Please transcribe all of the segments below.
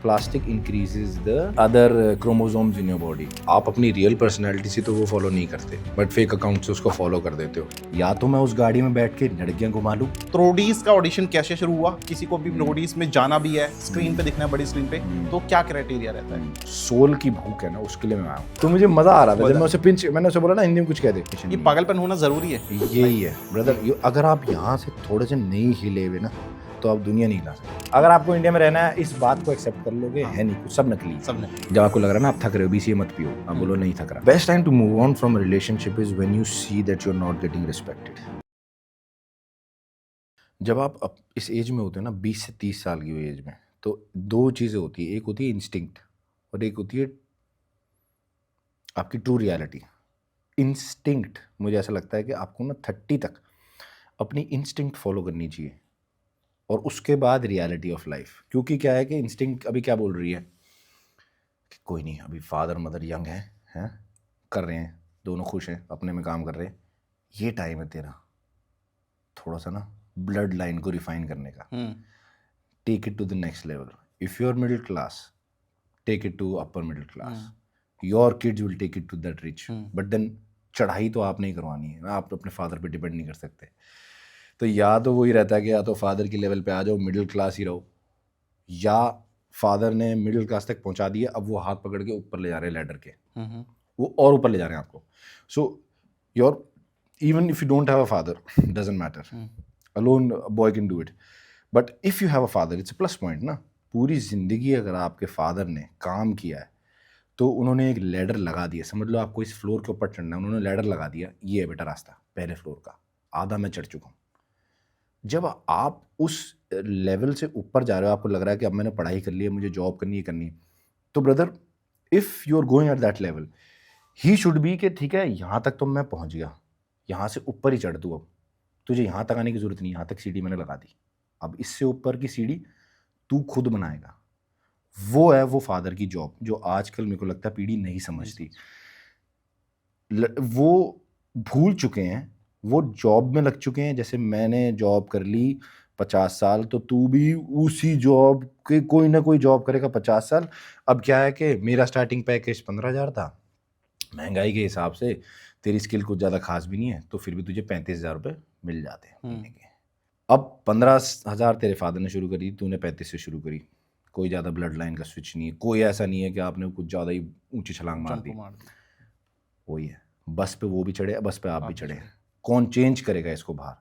plastic increases the other chromosomes in your body. आप अपनी real personality से तो वो फॉलो नहीं करते, बट फेक अकाउंट से उसको फॉलो कर देते हो। या तो मैं उस गाड़ी में बैठ के लड़कियां घुमा लूं। रोडीज का ऑडिशन कैसे शुरू हुआ? किसी को भी रोडीज में जाना भी है, स्क्रीन पे दिखना है, बड़ी स्क्रीन पे, तो क्या क्राइटेरिया रहता है? सोल की भूख है ना, उसके लिए मैं आया हूं। तो मुझे मजा आ रहा था जब मैंने उसे बोला ना हिंदी में कुछ कह दे। ये पागलपन होना जरूरी है। यही है ब्रदर, अगर आप यहाँ से थोड़े से नहीं हिले हुए ना तो आप दुनिया नहीं ला सकते। अगर आपको इंडिया में रहना है, इस बात को एक्सेप्ट कर लोगे। है नहीं कुछ, सब नकली। जब आपको लग रहा है ना आप थक रहे हो, बीसीए मत पियो, आप बोलो नहीं थक रहा। Best time to move on from a relationship is when you see that you are not getting respected. जब आप इस एज में होते हो ना, 20 से 30 साल की एज में, तो दो चीजें होती है। एक होती है इंस्टिंक्ट और एक होती है आपकी ट्रू रियलिटी। इंस्टिंक्ट, मुझे ऐसा लगता है कि आपको ना 30 तक अपनी इंस्टिंक्ट फॉलो करनी चाहिए और उसके बाद रियलिटी ऑफ लाइफ। क्योंकि क्या है कि इंस्टिंक्ट अभी क्या बोल रही है कि कोई नहीं, अभी फादर मदर यंग हैं कर रहे हैं, दोनों खुश हैं, अपने में काम कर रहे हैं, ये टाइम है तेरा थोड़ा सा ना ब्लड लाइन को रिफाइन करने का। Take it to the next level. If you are middle class, take it to upper middle class. Your kids will take it to that rich, but then चढ़ाई तो आप नहीं करवानी है, आप अपने फादर पे डिपेंड नहीं कर सकते। तो या तो वही रहता है कि या तो फादर की लेवल पे आ जाओ, मिडिल क्लास ही रहो, या फादर ने मिडिल क्लास तक पहुंचा दिया, अब वो हाथ पकड़ के ऊपर ले जा रहे हैं लैडर के, वो और ऊपर ले जा रहे हैं आपको। So your even if you don't have a father, doesn't matter, alone boy can do it, but if you have a father it's a plus point ना। पूरी जिंदगी अगर आपके फादर ने काम किया है तो उन्होंने एक लैडर लगा दिया, समझ लो आपको इस फ्लोर के ऊपर चढ़ना है, उन्होंने लैडर लगा दिया, ये है बेटा रास्ता पहले फ्लोर का, आधा मैं चढ़ चुका हूँ। जब आप उस लेवल से ऊपर जा रहे हो, आपको लग रहा है कि अब मैंने पढ़ाई कर ली है, मुझे जॉब करनी है, तो brother if you are going at that level, he should be कि ठीक है यहाँ तक तो मैं पहुँच गया, यहाँ से ऊपर ही चढ़ तू, अब तुझे यहाँ तक आने की ज़रूरत नहीं, यहाँ तक सीढ़ी मैंने लगा दी, अब इससे ऊपर की सीढ़ी तू खुद बनाएगा। वो है वो फादर की जॉब, जो आजकल मेरे को लगता है पीढ़ी नहीं समझती। वो भूल चुके हैं, वो जॉब में लग चुके हैं। जैसे मैंने जॉब कर ली 50 साल, तो तू भी उसी जॉब के कोई ना कोई जॉब करेगा 50 साल। अब क्या है कि मेरा स्टार्टिंग पैकेज 15,000 था, महंगाई के हिसाब से तेरी स्किल कुछ ज़्यादा खास भी नहीं है, तो फिर भी तुझे 35,000 रुपये मिल जाते हैं महीने के। अब 15,000 तेरे फादर ने शुरू करी, तूने 35 से शुरू करी, कोई ज़्यादा ब्लड लाइन का स्विच नहीं है, कोई ऐसा नहीं है कि आपने कुछ ज़्यादा ही ऊंची छलांग मार दी। वही है, बस पे वो भी चढ़े, बस पे आप भी चढ़े, कौन चेंज करेगा इसको बाहर।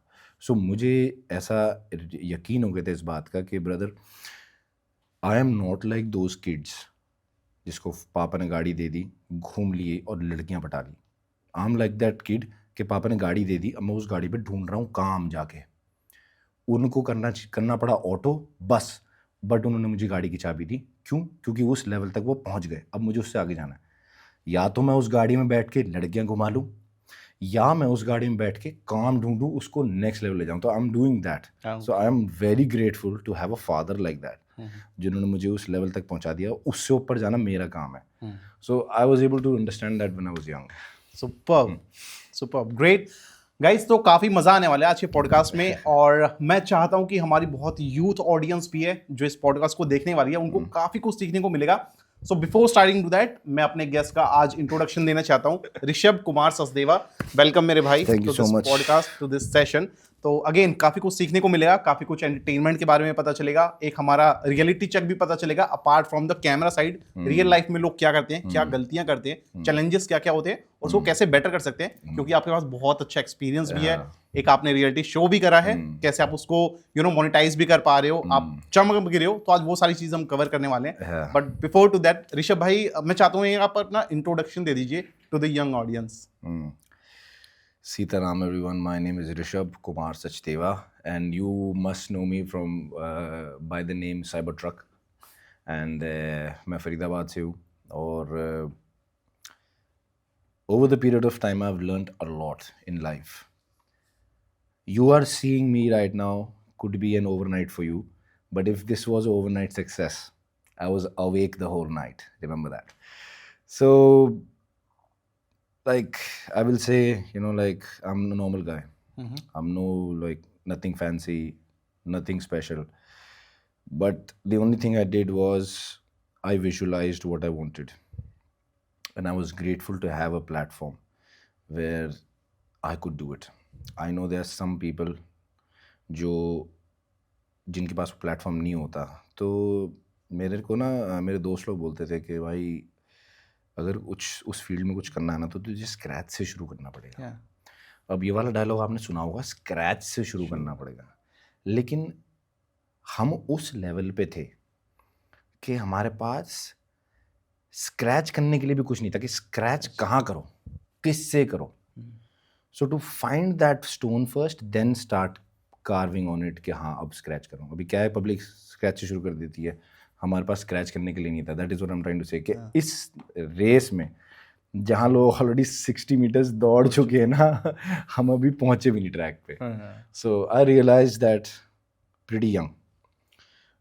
सो मुझे ऐसा यकीन हो गया था इस बात का कि brother I am not like those kids जिसको पापा ने गाड़ी दे दी, घूम लिए और लड़कियां पटा ली। I am like that kid कि पापा ने गाड़ी दे दी, अब मैं उस गाड़ी पे ढूंढ रहा हूँ काम जाके। उनको करना पड़ा ऑटो बस, बट उन्होंने मुझे गाड़ी की चाबी दी। क्यों? क्योंकि उस लेवल तक वो पहुंच गए, अब मुझे उससे आगे जाना है। या तो मैं उस गाड़ी में बैठ के लड़कियां घुमा लूँ, या मैं उस गाड़ी में बैठ के काम ढूंढूं, उसको नेक्स्ट लेवल ले जाऊं। तो I am doing that. So I am very grateful to have a father like that, जिन्होंने मुझे उस लेवल तक पहुंचा दिया। उससे ऊपर जाना मेरा काम है। So I was able to understand that when I was young. Superb, superb, great guys. तो काफ़ी मज़ा आने वाला है आज के पॉडकास्ट में, और मैं चाहता हूं कि हमारी बहुत यूथ ऑडियंस भी है जो इस पॉडकास्ट को देखने वाली है, उनको काफ़ी कुछ सीखने को मिलेगा। So before starting to that, मैं अपने गेस्ट का आज इंट्रोडक्शन देना चाहता हूं। ऋषभ कुमार सचदेवा, वेलकम मेरे भाई to this podcast, to this session. तो अगेन काफ़ी कुछ सीखने को मिलेगा, काफ़ी कुछ एंटरटेनमेंट के बारे में पता चलेगा, एक हमारा रियलिटी चेक भी पता चलेगा apart from the camera side. Real life में लोग क्या करते हैं, क्या गलतियां करते हैं, चैलेंजेस क्या क्या होते हैं, और उसको कैसे बेटर कर सकते हैं, क्योंकि आपके पास बहुत अच्छा एक्सपीरियंस भी है। एक आपने रियलिटी शो भी करा है, कैसे आप उसको मोनेटाइज भी कर पा रहे हो, आप चमक भी रहे हो। तो आज वो सारी चीज़ हम कवर करने वाले हैं। But before to that, Rishabh भाई, मैं चाहता हूँ आप अपना इंट्रोडक्शन दे दीजिए to the young audience. Sitaram everyone, my name is Rishabh Kumar Sachdeva, and you must know me from by the name CyberTruck, and मैं फरीदाबाद से हूँ, और over the period of time I've learned a lot in life. You are seeing me right now could be an overnight for you, but if this was an overnight success, I was awake the whole night, remember that. So like I will say, like I'm a normal guy. I'm nothing fancy, nothing special. But the only thing I did was I visualized what I wanted, and I was grateful to have a platform where I could do it. I know there are some people जो जिनके पास platform नहीं होता, तो मेरे को ना मेरे दोस्त लोग बोलते थे कि भाई अगर कुछ उस फील्ड में कुछ करना है ना तो तुझे स्क्रैच से शुरू करना पड़ेगा। अब ये वाला डायलॉग आपने सुना होगा, स्क्रैच से शुरू करना पड़ेगा। लेकिन हम उस लेवल पे थे कि हमारे पास स्क्रैच करने के लिए भी कुछ नहीं था कि स्क्रैच कहाँ करो, किससे करो। So to find that stone first, then start carving on it कि हाँ अब स्क्रैच करूँ। अभी क्या है, पब्लिक स्क्रैच से शुरू कर देती है, हमारे पास स्क्रैच करने के लिए नहीं था। That is what I am trying to say कि इस रेस में जहाँ लोग ऑलरेडी 60 मीटर्स दौड़ चुके हैं ना, हम अभी पहुँचे भी नहीं ट्रैक पे। So I realise that pretty young.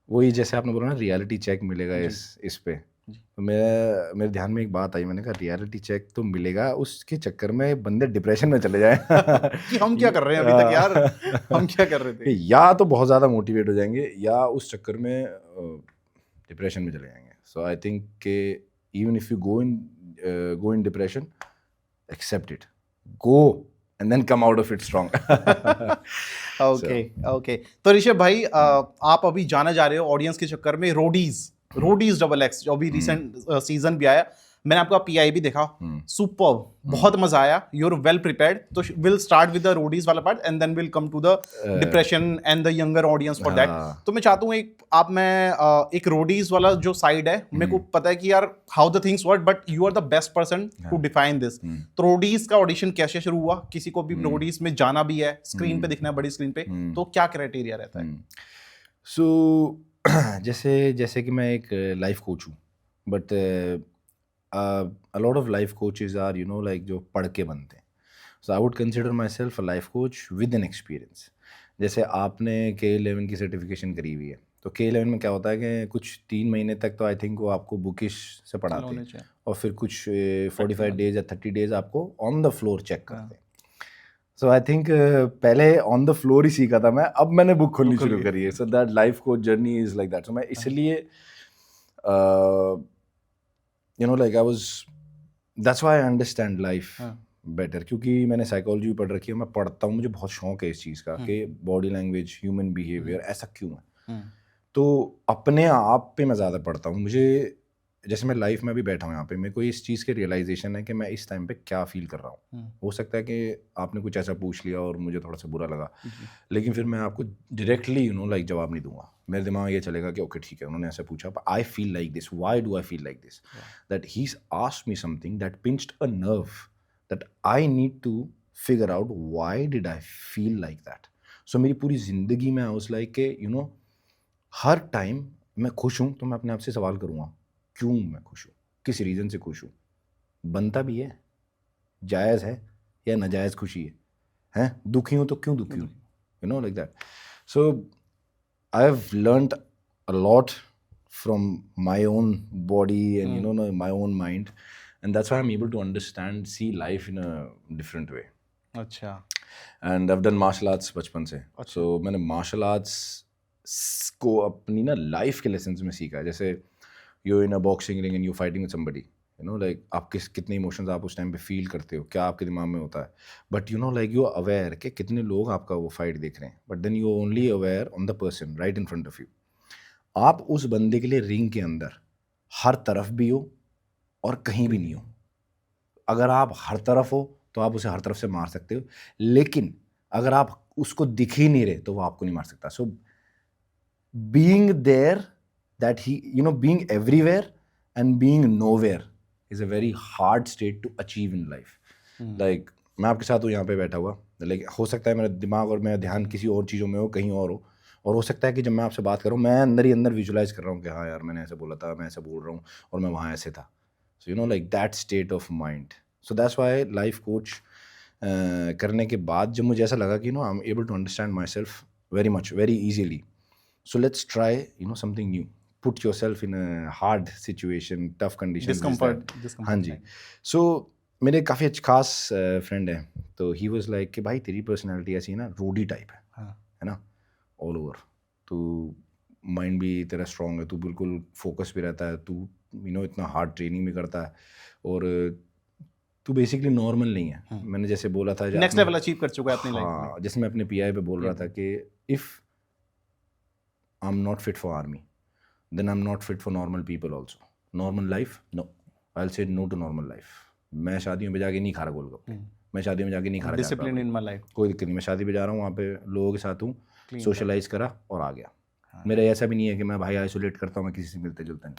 वही जैसे आपने बोला ना रियलिटी चेक मिलेगा इस पे, तो मेरे ध्यान में एक बात आई। मैंने कहा रियलिटी चेक तो मिलेगा, उसके चक्कर में बंदे डिप्रेशन में चले जाए कि हम क्या कर रहे हैं अभी तक यार, हम क्या कर रहे थे। या तो बहुत ज़्यादा मोटिवेट हो जाएंगे या उस चक्कर में डिप्रेशन में चले जाएंगे। सो आई थिंक कि even if you go in depression, accept it, go and then come out of it strong. Okay. तो ऋषभ भाई, आप अभी जाना जा रहे हो ऑडियंस के चक्कर में रोडीज XX, जो अभी रिसेंट सीजन भी आया। मैंने आपका PI भी देखा, सुपर्ब, बहुत मजा आया। You are well prepared. तो will start with the Roadies वाला part and then will come to the depression and the younger audience for that. तो मैं चाहता हूँ एक रोडीज वाला जो साइड है, मेरे को पता है कि यार how the things work, but you are the best person to define this. तो रोडीज का ऑडिशन कैसे शुरू हुआ? किसी को भी रोडीज में जाना भी है, स्क्रीन पे दिखना है, बड़ी स्क्रीन पे, तो क्या क्राइटेरिया रहता है? सो जैसे कि मैं एक लाइफ कोच हूँ, but a lot of life coaches are, you know, like जो पढ़ के बनते हैं। So I would consider myself a life coach with an experience। जैसे आपने K11 की सर्टिफिकेशन करी हुई है, तो K11 में क्या होता है कि कुछ 3 महीने तक तो आई थिंक वो आपको बुकिश से पढ़ाते हैं, और फिर कुछ 45 डेज या 30 डेज आपको ऑन द फ्लोर चेक करते हैं। सो आई थिंक पहले ऑन द फ्लोर ही सीखा था मैं, अब मैंने बुक खोलनी शुरू करी है। So that life coach journey is like that. So मैं इसलिए you know, like I was, that's why I understand life better, क्योंकि मैंने साइकोलॉजी पढ़ रखी है, मैं पढ़ता हूँ, मुझे बहुत शौक है इस चीज़ का कि बॉडी लैंग्वेज, ह्यूमन बिहेवियर ऐसा क्यों है। तो अपने आप पे मैं ज़्यादा पढ़ता हूँ। मुझे जैसे मैं लाइफ में भी बैठा हूँ यहाँ पे, मेरे को इस चीज़ के रियलाइजेशन है कि मैं इस टाइम पे क्या फील कर रहा हूँ। हो सकता है कि आपने कुछ ऐसा पूछ लिया और मुझे थोड़ा सा बुरा लगा, लेकिन फिर मैं आपको डायरेक्टली यू नो लाइक जवाब नहीं दूंगा। मेरे दिमाग में ये चलेगा कि ओके ठीक है, उन्होंने ऐसे पूछा, but I feel like this, why do I feel like this, that he is asked me something that pinched a nerve that I need to figure out why did I feel like that. So मेरी पूरी ज़िंदगी में I was like कि you know हर time मैं खुश हूँ तो मैं अपने आप से सवाल करूँगा क्यों मैं खुश हूँ, किस रीज़न से खुश हूँ। बनता भी है, जायज़ है या नाजायज़ खुशी है, दुखी हूँ तो क्यों दुखी हूँ, you know like that. So I have learned a lot from my own body and you know my own mind, and that's why I am able to understand see life in a different way. अच्छा। And I have done martial arts बचपन से। सो मैंने martial arts को अपनी ना life के lessons में सीखा है। जैसे you in a boxing ring and you fighting with somebody, you know like आप कितने इमोशंस आप उस टाइम पे फील करते हो, क्या आपके दिमाग में होता है, but you know like you are aware कि कितने लोग आपका वो फाइट देख रहे हैं, but then you only aware on the person right in front of you. आप उस बंदे के लिए रिंग के अंदर हर तरफ भी हो और कहीं भी नहीं हो। अगर आप हर तरफ हो तो आप उसे हर तरफ से मार सकते हो, लेकिन अगर आप उसको दिख ही नहीं रहे तो वो आपको नहीं मार सकता। So being there, that he, you know, being everywhere and being nowhere is a very hard state to achieve in life. Like मैं आपके साथ हूँ यहाँ पे बैठा हुआ, like हो सकता है मेरा दिमाग और मेरा ध्यान किसी और चीज़ों में हो, कहीं और हो, और हो सकता है कि जब मैं आपसे बात कर रहा हूँ मैं अंदर ही अंदर विजुलाइज कर रहा हूँ कि हाँ यार मैंने ऐसे बोला था, मैं ऐसे बोल रहा हूँ और मैं वहाँ ऐसे था। So you know like that state of mind. So that's why life coach करने के बाद जब मुझे ऐसा लगा कि no I am able to understand myself very much, very easily, so let's try you know something new, put yourself in a hard situation, tough conditions, discomfort हाँ जी। So मेरे काफ़ी खास फ्रेंड है, तो he was like कि भाई तेरी personality ऐसी है ना, रोडी टाइप है ना, ऑल ओवर, तो माइंड भी तेरा स्ट्रांग है, तू बिल्कुल फोकस भी रहता है, तू इतना हार्ड ट्रेनिंग भी करता है, और तू बेसिकली नॉर्मल नहीं है। मैंने जैसे बोला था, नेक्स्ट लेवल अचीव कर चुका है अपनी लाइफ में। हाँ, जैसे मैं अपने पीआई पे बोल रहा था कि if I am not fit for army, then I'm not fit for normal people also. Normal life? No. I'll say no to normal life. मैं शादियों में जाके नहीं खा रहा गोलगप्पे, मैं शादियों में जाके नहीं खा रहा डिसिप्लिन इन माय लाइफ, कोई दिक्कत नहीं। मैं शादी पे जा रहा हूँ, वहाँ पे लोगों के साथ हूँ, सोशलाइज करा और आ गया। मेरा ऐसा भी नहीं है कि मैं भाई आइसोलेट करता हूँ, मैं किसी से मिलते जुलते नहीं।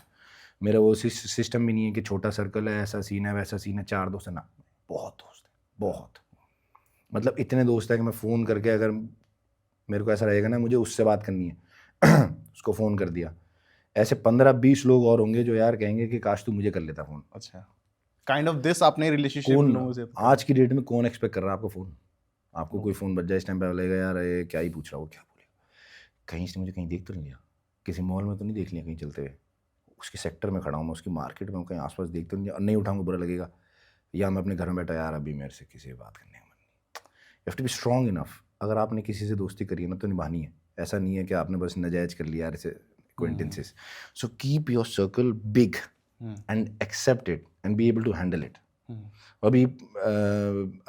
मेरा वो सिस्टम भी नहीं है कि छोटा सर्कल है, ऐसा सीन है वैसा सीन है, 4 दोस्त है ना, बहुत दोस्त है, बहुत, मतलब इतने दोस्त है कि मैं फ़ोन करके अगर मेरे को ऐसा रहेगा ना मुझे उससे बात करनी है उसको फ़ोन कर दिया, ऐसे 15-20 लोग और होंगे जो यार कहेंगे कि काश तू मुझे कर लेता फ़ोन। अच्छा, काइंड ऑफ दिस आपने रिलेशनशिप लोगों से। आज की डेट में कौन एक्सपेक्ट कर रहा है आपको फ़ोन? आपको कोई फ़ोन बज जाए इस टाइम पे बोलेगा यार ये क्या ही पूछ रहा हो, क्या बोलेगा, कहीं से मुझे कहीं देख तो नहीं लिया, किसी मॉल में तो नहीं देख लिया कहीं चलते हुए, उसके सेक्टर में खड़ा हूँ मैं, उसकी मार्केट में कहीं आसपास देख तो नहीं उठाऊंगा बुरा लगेगा, या मैं अपने घर में बैठा यार अभी मेरे से किसी से बात करने का मन नहीं। You have to be strong enough. अगर आपने किसी से दोस्ती करी है ना तो निभानी है, ऐसा नहीं है कि आपने बस नाजायज कर लिया ऐसे acquaintances. So keep your circle big and accept it and be able to handle it. अभी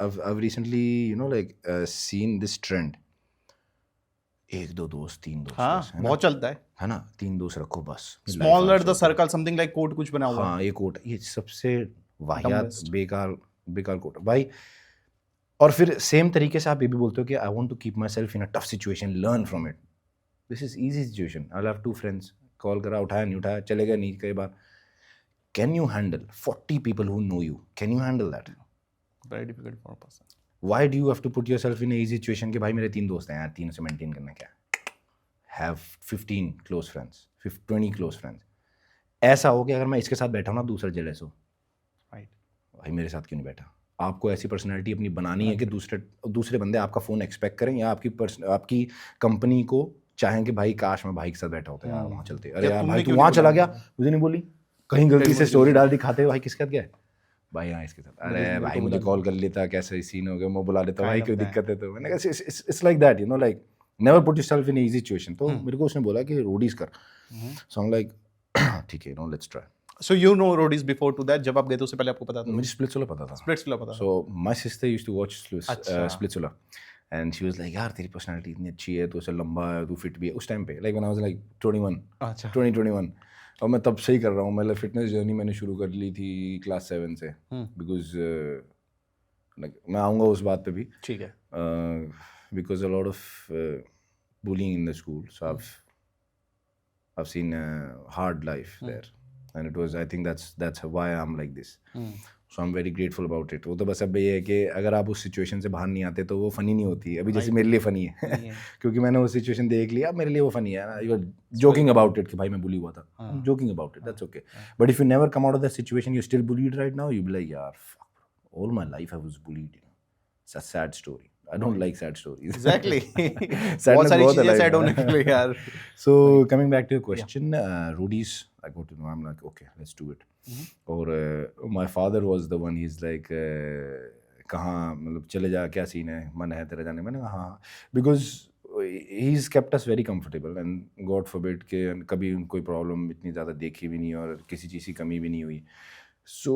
I've recently seen this trend, 1-2 दोस्त 3 दोस्त, हाँ, बहुत चलता है ना, 3 दोस्त रखो बस, smaller the circle, something like quote कुछ बना हुआ। हाँ, ये कोट, ये सबसे वाहियात बेकार कोट भाई। और फिर सेम तरीके से आप ये भी बोलते हो कि I want to keep my self in a tough situation, learn from it. This is easy situation, I have 2 friends, call करा, उठाया नहीं उठाया, चले गए नहीं कई बार। Can you handle 40 people who know you? Can you handle that? Very difficult for a person. Why do you have to put yourself in a easy situation कि भाई मेरे 3 दोस्त हैं यार, 3 से मेंटेन करना क्या? Have 15 close friends, 20 close friends. ऐसा हो कि अगर मैं इसके साथ बैठा हूँ ना दूसरा जेलस हो, Right. भाई मेरे साथ क्यों नहीं बैठा? आपको ऐसी पर्सनैलिटी अपनी बनानी है कि दूसरे बंदे आपका फ़ोन एक्सपेक्ट करें, या आपकी कंपनी को चाहें कि भाई काश मैं भाई के साथ बैठा होता यार, वहाँ चलते, अरे यार भाई तू वहाँ चला गया, मुझे नहीं बोली, कहीं गलती से स्टोरी डाल दी, खाते भाई किसके साथ गया भाई, हाँ इसके साथ, अरे भाई मुझे कॉल कर लेता, कैसे सीन हो गया, मैं बुला लेता भाई, कोई दिक्कत है तो। मैंने कहा it's like that, like never put yourself in easy situation. तो मेरे को उसने बोला कि रोडीज कर, सो आई एम लाइक ठीक है, let's try. So you know Roadies before to that, जब आप गए थे उससे पहले आपको पता था? मुझे स्प्लिट्सविला पता था। स्प्लिट्सविला पता था। So my sister used to watch Splitsvilla and she was like यार तेरी पर्सनालिटी इतनी अच्छी है, तू ऐसे लंबा है, तू फिट भी है, उस टाइम पे like when I was like 21, अच्छा 2021, और मैं तब से ही कर रहा हूँ, मतलब फिटनेस जर्नी मैंने शुरू कर ली थी क्लास 7 से, बिकॉज मैं आऊँगा उस बात पे भी, ठीक है, because a lot of bullying in the school, so I've seen a hard life there, and it was, I think that's why I'm like this. So I'm very grateful about it. वो तो बस अब ये है कि अगर आप उस सिचुएशन से बाहर नहीं आते तो वो फनी नहीं होती। अभी जैसे मेरे लिए फनी है क्योंकि मैंने वो सिचुएशन देख लिया, मेरे लिए वो फनी है ना, you are joking about it कि भाई मैं बुली हुआ था, I am joking about it, that's okay. But if you never come out of that situation, you still bullied right now, you be like यार all my life I was bullied, it's a sad story. I don't like sad stories. Exactly. बहुत सारी चीजें sad होने के लिए यार। So coming back to your question, Roadies, I go to know, I'm like, okay, let's do it. और my father was the one, he's like, कहाँ मतलब चले जा, क्या सीन है, मन है तेरा जाने? मैंने कहा हाँ, because he's kept us very comfortable and God forbid कि कभी कोई प्रॉब्लम इतनी ज़्यादा देखी भी नहीं और किसी चीज़ की कमी भी नहीं हुई। So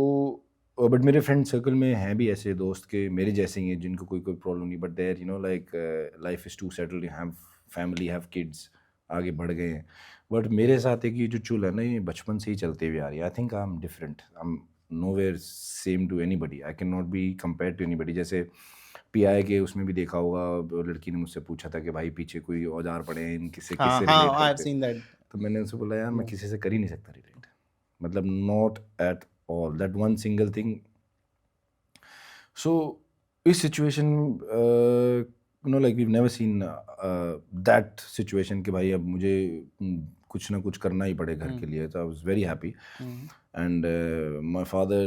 बट मेरे फ्रेंड सर्कल में हैं भी ऐसे दोस्त के मेरे जैसे ही हैं जिनको कोई प्रॉब्लम नहीं, but there like life is too settled, have family, have kids, आगे बढ़ गए हैं। बट मेरे साथ एक ये जो चुल है ना, ये बचपन से ही चलते हुए आ रही है। I think I am different, I am nowhere same to anybody, I can not be compare to anybody. जैसे पीआई के उसमें भी देखा होगा, लड़की ने मुझसे पूछा था कि भाई पीछे कोई औजार पड़े हैं, किससे रिलेट करते हैं, तो मैंने उनसे बोला यार मैं किसी से कर ही नहीं सकता रिलेट, मतलब not at all that one single thing. So इस situation like we've never seen that situation कि भाई अब मुझे कुछ ना कुछ करना ही पड़े घर के लिए, so I was very happy. And my father,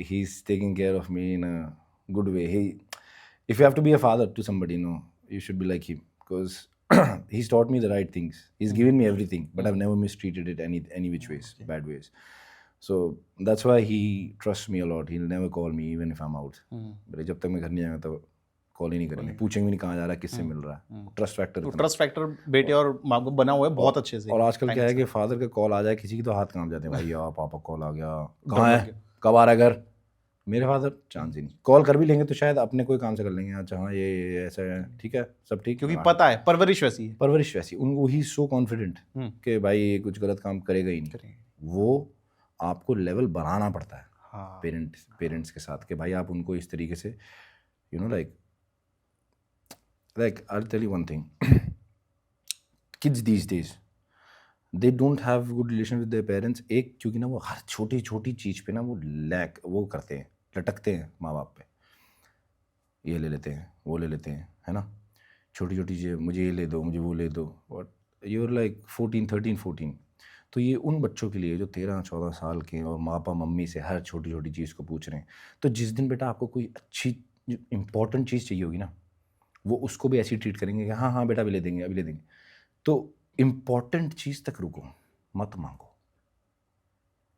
he's taking care of me in a good way. If you have to be a father to somebody, you should be like him, because he's taught me the right things. He's given me everything, but I've never mistreated it any which ways, bad ways. So that's why he trusts me a lot. He'll never call me even if I'm out. But जब तक मैं घर नहीं जाऊँगा तब call ही नहीं करेंगे, पूछेंगे भी नहीं कहाँ जा रहा है, किससे मिल रहा है। ट्रस्ट फैक्टर, ट्रस्ट फैक्टर बेटे और माँ को बना हुआ है बहुत अच्छे से। और आजकल क्या है कि फादर का कॉल आ जाए किसी की तो हाथ कांप जाते हैं, भाई यार पापा कॉल आ गया, कहाँ है, कब आ रहा है घर। मेरे फादर चांस ही नहीं, कॉल कर भी लेंगे तो शायद अपने कोई काम से कर लेंगे, अच्छा हाँ ये ऐसा है, ठीक है सब ठीक, क्योंकि पता है परवरिश वैसी है, परवरिश वैसी, उनको ही सो कॉन्फिडेंट कि भाई ये कुछ गलत काम करेगा ही नहीं। वो आपको लेवल बनाना पड़ता है पेरेंट्स के साथ कि भाई आप उनको इस तरीके से you know like I will tell you one thing, kids these days they don't have good relation with their parents. एक क्योंकि ना वो हर छोटी छोटी चीज़ पे ना वो करते हैं, लटकते हैं माँ बाप पे, ये ले लेते हैं वो ले लेते हैं, है ना, छोटी छोटी चीज़ें, मुझे ये ले दो मुझे वो ले दो, वॉट यूर लाइक 14 तो ये उन बच्चों के लिए जो 13-14 साल के और पापा मम्मी से हर छोटी छोटी चीज़ को पूछ रहे हैं। तो जिस दिन बेटा आपको कोई अच्छी इंपॉर्टेंट चीज़ चाहिए होगी ना, वो उसको भी ऐसी ट्रीट करेंगे कि हाँ हाँ बेटा अभी ले देंगे। तो इम्पॉर्टेंट चीज़ तक रुको, मत मांगो,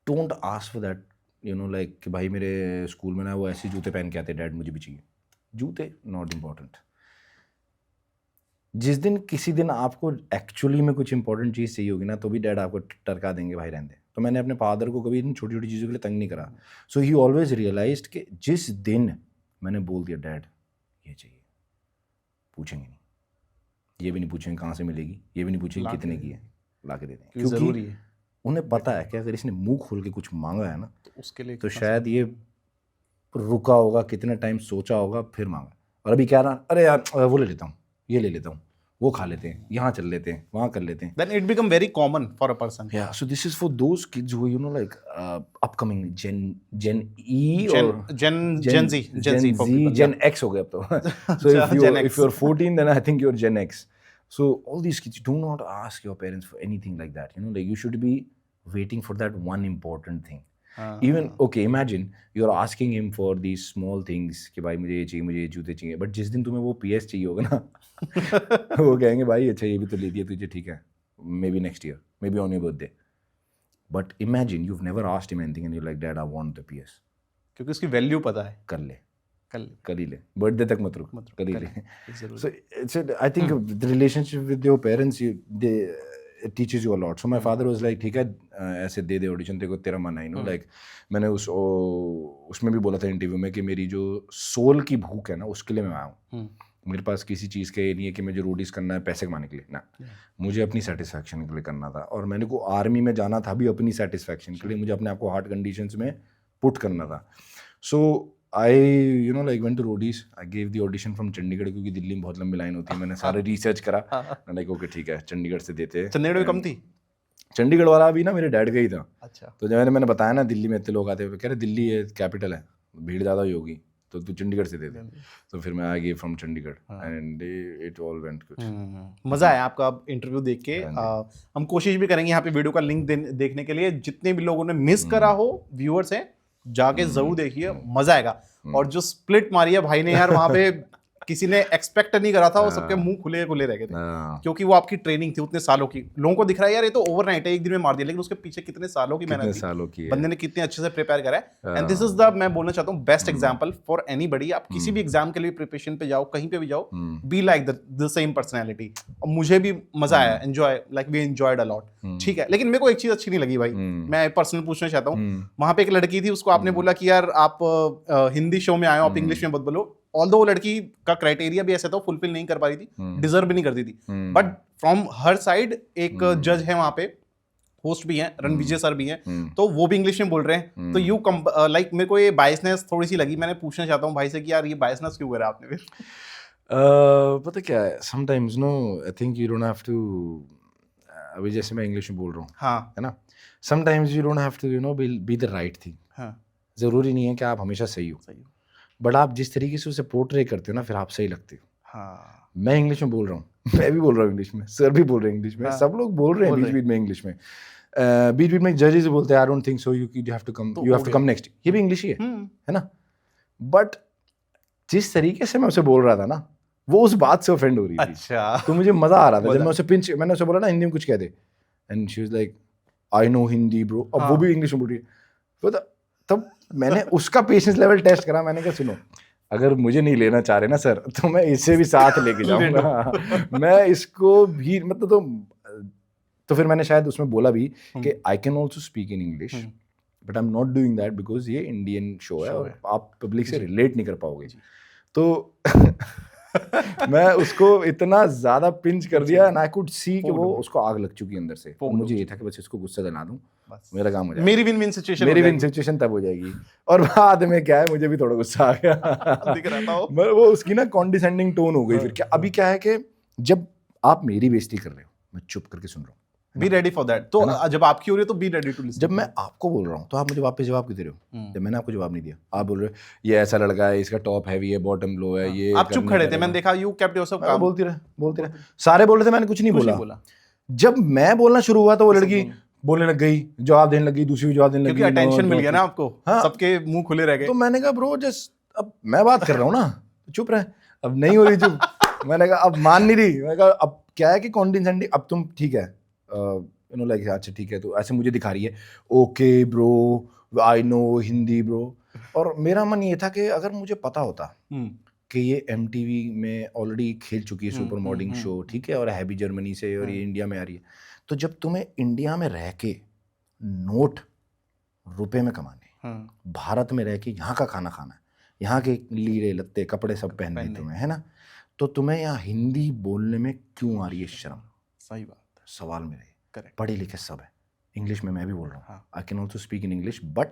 don't ask for that, you know like कि भाई मेरे स्कूल में ना वो ऐसे जूते पहन के आते डैड मुझे भी चाहिए। जूते नॉट इम्पॉर्टेंट। जिस दिन किसी दिन आपको एक्चुअली में कुछ इंपॉर्टेंट चीज़ चाहिए होगी ना, तो भी डैड आपको टरका देंगे भाई रहने दे। तो मैंने अपने फादर को कभी इन छोटी छोटी चीज़ों के लिए तंग नहीं करा। सो ही ऑलवेज रियलाइज्ड कि जिस दिन मैंने बोल दिया डैड ये चाहिए, पूछेंगे नहीं, ये भी नहीं पूछेंगे कहाँ से मिलेगी, ये भी नहीं पूछेंगे कितने की है, ला के दे देंगे, क्योंकि ज़रूरी है। उन्हें पता है कि अगर इसने मुंह खोल के कुछ मांगा है ना तो उसके लिए तो शायद ये रुका होगा, कितने टाइम सोचा होगा फिर मांगा। और अभी क्या रहा, अरे यार वो ले लेता हूँ, ये ले लेता हूँ, वो खा लेते हैं, यहाँ चल लेते हैं, वहाँ कर लेते हैं। Then it become very common for a person. Yeah, so this is for those kids who you know like upcoming Gen E or Gen Z for people, Gen X हो गया अब तो। So if you're 14 then I think you're Gen X. So all these kids, do not ask your parents for anything like that. You know, like you should be waiting for that one important thing. Even okay, imagine you're asking him for these small things कि भाई मुझे ये चाहिए, मुझे ये जूते चाहिए, but जिस दिन तुम्हें वो PS चाहिए होगा ना वो कहेंगे भाई अच्छा ये भी तो ले दिया तुझे, ठीक है, maybe next year, maybe on your birthday. But imagine you've never asked him anything and you're like dad I want the PS. क्योंकि उसकी वैल्यू पता है, कर ही ले, बर्थडे तक मत रुक, कर ही ले। So it's I think the relationship with your parents it teaches you a lot. So my father was like ठीक है ऐसे दे दे ऑडिशन, तेरे को तेरा मन है, लाइक मैंने उसमें भी बोला था इंटरव्यू में कि मेरी जो सोल की भूख है ना उसके लिए मैं आया हूँ। मेरे पास किसी चीज़ का ये नहीं है कि मुझे रोडीज करना है पैसे कमाने के लिए ना, मुझे अपनी सेटिस्फैक्शन के लिए करना था। और मैंने को आर्मी में जाना था भी अपनी सेटिस्फैक्शन के लिए, मुझे अपने आप को हार्ड कंडीशंस में पुट करना था। So I you know like went to Roadies, I gave the audition from Chandigarh, क्योंकि दिल्ली में बहुत लंबी लाइन होती है। मैंने सारे रिसर्च करा, लाइक ओके ठीक है चंडीगढ़ से देते हैं। चंडीगढ़ में कम थी, चंडीगढ़ वाला भी ना मेरे डैड का ही था। अच्छा, तो जब मैंने बताया ना दिल्ली में इतने लोग आते हैं, कह रहे दिल्ली है कैपिटल है, भीड़ ज़्यादा ही होगी, तो तू चंडीगढ़ से दे दे। तो फिर मैं आ गई from Chandigarh and it all went good. मज़ा आया आपका इंटरव्यू देख के। हम कोशिश भी करेंगे यहाँ पे वीडियो का लिंक देखने के लिए, जितने भी लोगों ने मिस करा हो व्यूअर्स हैं जाके जरूर देखिए, मजा आएगा। और जो स्प्लिट मारी है भाई ने यार वहाँ पे किसी ने एक्सपेक्ट नहीं करा था, वो सबके मुंह खुले रह गए थे, क्योंकि वो आपकी ट्रेनिंग थी उतने सालों की। लोगों को दिख रहा है यार ये तो ओवरनाइट है, एक दिन में मार दिया, लेकिन उसके पीछे कितने सालों की मेहनत थी, बंदे ने कितने अच्छे से प्रिपेयर करा है। एंड दिस इज द, मैं बोलना चाहता हूँ, बेस्ट एग्जांपल फॉर एनीबॉडी। आप किसी भी एग्जाम के लिए प्रिपरेशन पे जाओ, कहीं पे भी जाओ, be like the same personality. और मुझे भी मजा आया, enjoy, like we enjoyed a lot, ठीक है। लेकिन मेरे को एक चीज अच्छी नहीं लगी भाई, मैं पर्सनल पूछना चाहता हूँ। वहां पे एक लड़की थी, उसको आपने बोला कि यार आप हिंदी शो में आए हो, आप इंग्लिश में मत बोलो। ऑल्दो वो लड़की का क्राइटेरिया भी ऐसा था, फुलफिल नहीं कर पा रही थी, डिजर्व भी नहीं करती थी, बट फ्रॉम हर साइड एक जज है वहां पे, होस्ट भी हैं, रणविजय सर भी हैं, तो वो भी इंग्लिश में बोल रहे हैं। तो यू लाइक मेरे को ये बायसनेस थोड़ी सी लगी। मैंने पूछना चाहता हूँ भाई से कि यार ये बायसनेस क्यों करा आपने फिर? पता क्या है, sometimes no I think you don't have to, अभी जैसे मैं इंग्लिश में बोल रहा हूँ, हाँ है ना, sometimes you don't have to you know be the right thing. जरूरी नहीं है कि आप हमेशा सही हो, बट आप जिस तरीके से उसे पोर्ट्रे करते हो ना, फिर आप सही लगते हो। हाँ, मैं इंग्लिश में बोल रहा हूँ, मैं भी बोल रहा हूँ इंग्लिश में, सर भी बोल रहे हैं इंग्लिश में, हाँ, सब लोग बोल रहे हैं बीच बीच में इंग्लिश में। बीच बीच में जजेस बोलते हैं I don't think so, you have to come next, ये भी इंग्लिश ही है ना। बट जिस तरीके से मैं उसे बोल रहा था ना, वो उस बात से ऑफेंड हो रही थी। अच्छा, तो मुझे मजा आ रहा था जब मैं उसे मैंने उसे बोला ना हिंदी में कुछ कह दे, and she was like I know Hindi bro. अब वो भी इंग्लिश में बोल रही है, तब मैंने उसका पेशेंस लेवल टेस्ट करा। मैंने कहा सुनो, अगर मुझे नहीं लेना चाह रहे ना सर तो मैं इसे भी साथ लेके जाऊंगा। मैं इसको भी मतलब तो फिर मैंने शायद उसमें बोला भी कि I can also speak in English but I am not doing that because ये इंडियन शो है और आप पब्लिक से रिलेट नहीं कर पाओगे। तो मैं उसको इतना ज्यादा पिंच कर दिया एंड आई कुड सी कि वो उसको आग लग चुकी अंदर से और मुझे ये था कि बस इसको गुस्सा दिला दूं, मेरा काम हो जाएगा। मेरी विन विन सिचुएशन तब हो जाएगी। और बाद में क्या है मुझे भी थोड़ा गुस्सा आ गया दिख रहा था मैं वो उसकी ना कॉन्डिसेंडिंग टोन हो गई फिर। क्या अभी क्या है कि जब आप मेरी बेइज्जती कर रहे हो मैं चुप करके सुन रहा हूँ। Be ready for that. तो जब आपकी हो रही है तो बी रेडी टू लिसन। जब मैं आपको बोल रहा हूँ तो आप मुझे वापस जवाब क्यों दे रहे हो? जब मैंने आपको जवाब नहीं दिया आप बोल रहे हो ये ऐसा लड़का है, इसका टॉप हैवी है, बॉटम लो है, ये आप चुप खड़े थे, मैंने देखा यू केप्ट योरसेल्फ काम। बोलते रहे सारे बोल रहे थे, मैंने कुछ नहीं बोला। जब मैं बोलना शुरू हुआ तो वो लड़की बोलने लग गई, जवाब देने लग गई, दूसरी जवाब देने लग गई, क्योंकि अटेंशन मिल गया ना आपको। सबके मुंह खुले रह गए। तो मैंने कहा ब्रो जस्ट अब मैं बात कर रहा हूँ ना चुप रहे, अब नहीं हो रही चुप। मैंने कहा अब मान नहीं रही, मैंने कहा अब क्या है कि कॉन्डिसेंडिंग, अब तुम ठीक है यू नो लाइक अच्छा ठीक है तो ऐसे मुझे दिखा रही है okay bro I know Hindi bro. और मेरा मन ये था कि अगर मुझे पता होता कि ये MTV में ऑलरेडी खेल चुकी है सुपर मॉडलिंग शो, ठीक है, और है भी जर्मनी से और ये इंडिया में आ रही है, तो जब तुम्हें इंडिया में रह के नोट रुपए में कमाने, भारत में रह के यहाँ का खाना खाना है, यहाँ के लीड़े लत्ते कपड़े सब पहनने तुम्हें है ना, तो तुम्हें यहाँ हिंदी बोलने में क्यों आ रही है शर्म? सही बात है, सवाल मेरे। पढ़े लिखे सब है, इंग्लिश में मैं भी बोल रहा हूँ, I can also speak in English, but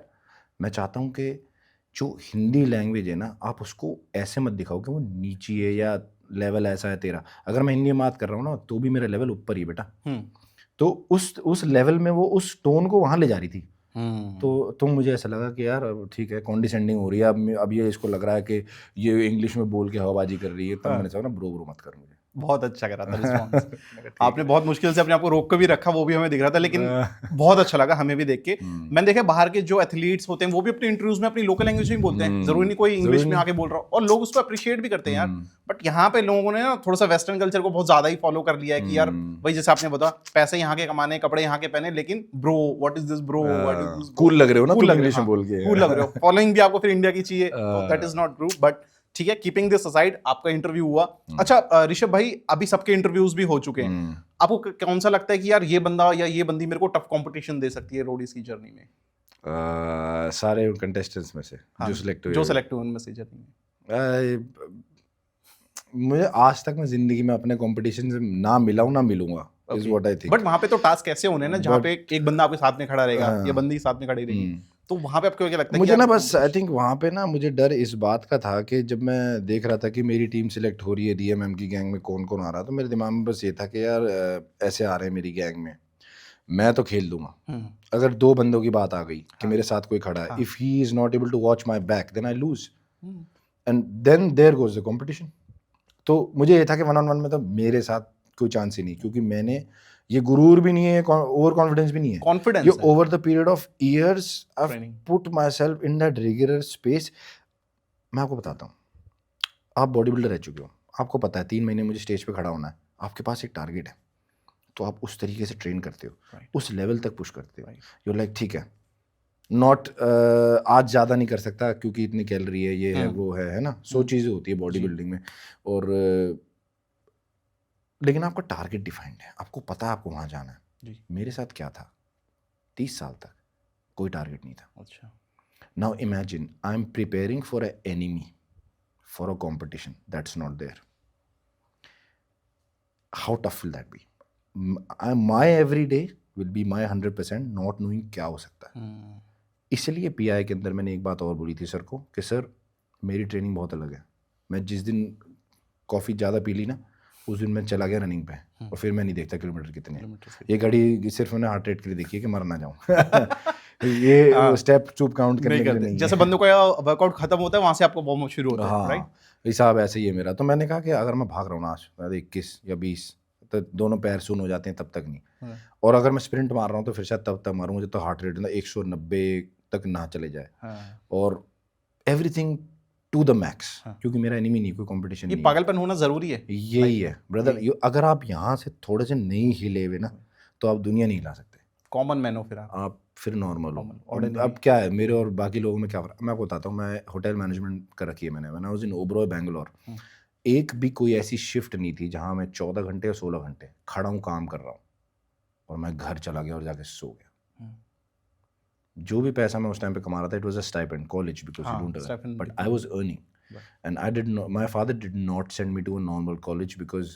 मैं चाहता हूँ कि जो हिंदी लैंग्वेज है ना आप उसको ऐसे मत दिखाओ कि वो नीची है या लेवल ऐसा है तेरा। अगर मैं हिंदी में बात कर रहा हूँ ना तो भी मेरा लेवल ऊपर ही बेटा। तो उस लेवल में वो उस टोन को वहाँ ले जा रही थी। तो मुझे ऐसा लगा कि यार ठीक है कॉन्डिसेंडिंग हो रही है, अब ये इसको लग रहा है कि ये इंग्लिश में बोल के हवाबाजी कर रही है, तब मैंने कहा ना ब्रो मत कर। मुझे बहुत अच्छा करा था रिस्पॉन्स। आपने बहुत मुश्किल से अपने आप को रोक कर भी रखा, वो भी हमें दिख रहा था, लेकिन बहुत अच्छा लगा हमें भी देख के। मैंने देखा बाहर के जो एथलीट्स होते हैं वो भी अपने इंटरव्यूज में अपनी लोकल लैंग्वेज में बोलते हैं, जरूरी नहीं कोई इंग्लिश में आके बोल रहा हो, और लोग उसको अप्रिशिएट भी करते हैं यार। बट यहाँ पे लोगों ने ना थोड़ा सा वेस्टर्न कल्चर को बहुत ज्यादा ही फॉलो कर लिया है कि यार भाई जैसे आपने बताया पैसे यहाँ के कमाने, कपड़े यहाँ के पहने, लेकिन bro what is this bro, what is this, cool लग रहे हो ना, कूल इंग्लिश में बोल के, कूल लग रहे हो, फॉलोइंग भी आपको फिर इंडिया की चाहिए, तो that is not true. But ठीक है, कीपिंग दिस असाइड, आपका इंटरव्यू हुआ। अच्छा ऋषभ भाई, अभी सबके इंटरव्यूज भी हो चुके हैं, आपको कौन सा लगता है कि यार ये बंदा या ये बंदी मेरे को टफ कंपटीशन दे सकती है रोडीज की जर्नी में? सारे कंटेस्टेंट्स में से जो सिलेक्ट हुए उनमें से जर्नी में मुझे आज तक मैं जिंदगी में अपने कंपटीशन से ना मिला हूं ना मिलूंगा, is what I think. But वहां पे तो टास्क ऐसे होने ना जहां पे एक बंदा आपके साथ में खड़ा रहेगा या बंदी साथ में खड़ी रहेगी, तो वहां पे आपको क्या लगता है? मुझे ना बस आई थिंक वहां पे ना मुझे डर इस बात का था कि जब मैं देख रहा था कि मेरी टीम सिलेक्ट हो रही है, DMM की गैंग में कौन कौन आ रहा, तो मेरे दिमाग में बस ये था कि यार ऐसे आ रहे हैं मेरी गैंग में, मैं तो खेल दूंगा। अगर 2 बंदों की बात आ गई कि मेरे साथ कोई खड़ा है, if he is not able to watch my back then I lose and then there goes the competition. तो मुझे ये था कि 1-on-1 में तो मेरे साथ कोई चांस ही नहीं, क्योंकि मैंने ये गुरूर भी नहीं है, ओवर कॉन्फिडेंस भी नहीं है, कॉन्फिडेंस ये over the period of years I have put my self in that regular space. मैं आपको बताता हूँ, आप बॉडी बिल्डर रह चुके हो, आपको पता है 3 महीने मुझे स्टेज पे खड़ा होना है, आपके पास एक टारगेट है, तो आप उस तरीके से ट्रेन करते हो, उस लेवल तक पुश करते हो। यू लाइक ठीक है नॉट आज ज़्यादा नहीं कर सकता क्योंकि इतनी कैलोरी है, ये है वो है ना, 100 चीज़ें होती है बॉडी बिल्डिंग में, और लेकिन आपका टारगेट डिफाइंड है, आपको पता है आपको वहाँ जाना है। मेरे साथ क्या था, 30 साल तक कोई टारगेट नहीं था। अच्छा, now imagine I am preparing for a enemy for a competition that's not there, how tough will that be? My every day will be my 100% not knowing क्या हो सकता है। इसलिए PI के अंदर मैंने एक बात और बोली थी सर को कि सर मेरी ट्रेनिंग बहुत अलग है, मैं जिस दिन कॉफ़ी ज़्यादा पी ली ना उस दिन मैं चला गया रनिंग पे, और फिर मैं नहीं देखता किलोमीटर कितने हैं। ये घड़ी सिर्फ मैंने हार्ट रेट के लिए देखी है कि मर ना जाऊँ ये स्टेप चुप काउंट करने के लिए नहीं। जैसे बंदों का वर्कआउट खत्म होता है वहाँ से आपको वार्म अप शुरू होता है, राइट? हिसाब ऐसे ही है मेरा। तो मैंने कहा कि अगर मैं भाग रहा हूँ ना आज 21 या 20 तो दोनों पैर सुन हो जाते हैं, तब तक नहीं, और अगर मैं स्प्रिंट मार रहा हूँ तो फिर शायद तब तक मारूँ, मुझे तो हार्ट रेट 190 तक ना चले जाए, और एवरीथिंग टू द मैक्स, क्योंकि मेरा एनिमी नहीं, कोई कंपटीशन नहीं। ये पागलपन होना जरूरी है, यही है ब्रदर। अगर आप यहाँ से थोड़े से नहीं हिले हुए ना तो आप दुनिया नहीं हिला सकते। कॉमन मैन हो फिर आप फिर नॉर्मल हो। Common, और ordinary. अब क्या है मेरे और बाकी लोगों में क्या फर्क, मैं आपको बताता हूँ। मैं होटल मैनेजमेंट कर रखी है मैंने, when I was in Oberoi Bangalore. एक भी कोई ऐसी शिफ्ट नहीं थी जहाँ मैं 14 घंटे या 16 घंटे खड़ा हूँ काम कर रहा हूँ और मैं घर चला गया और जाके सो गया। जो भी पैसा मैं उस टाइम पे कमा रहा था, it was a stipend college because you don't earn, but I was earning and I did not, my father did not send me to a normal college because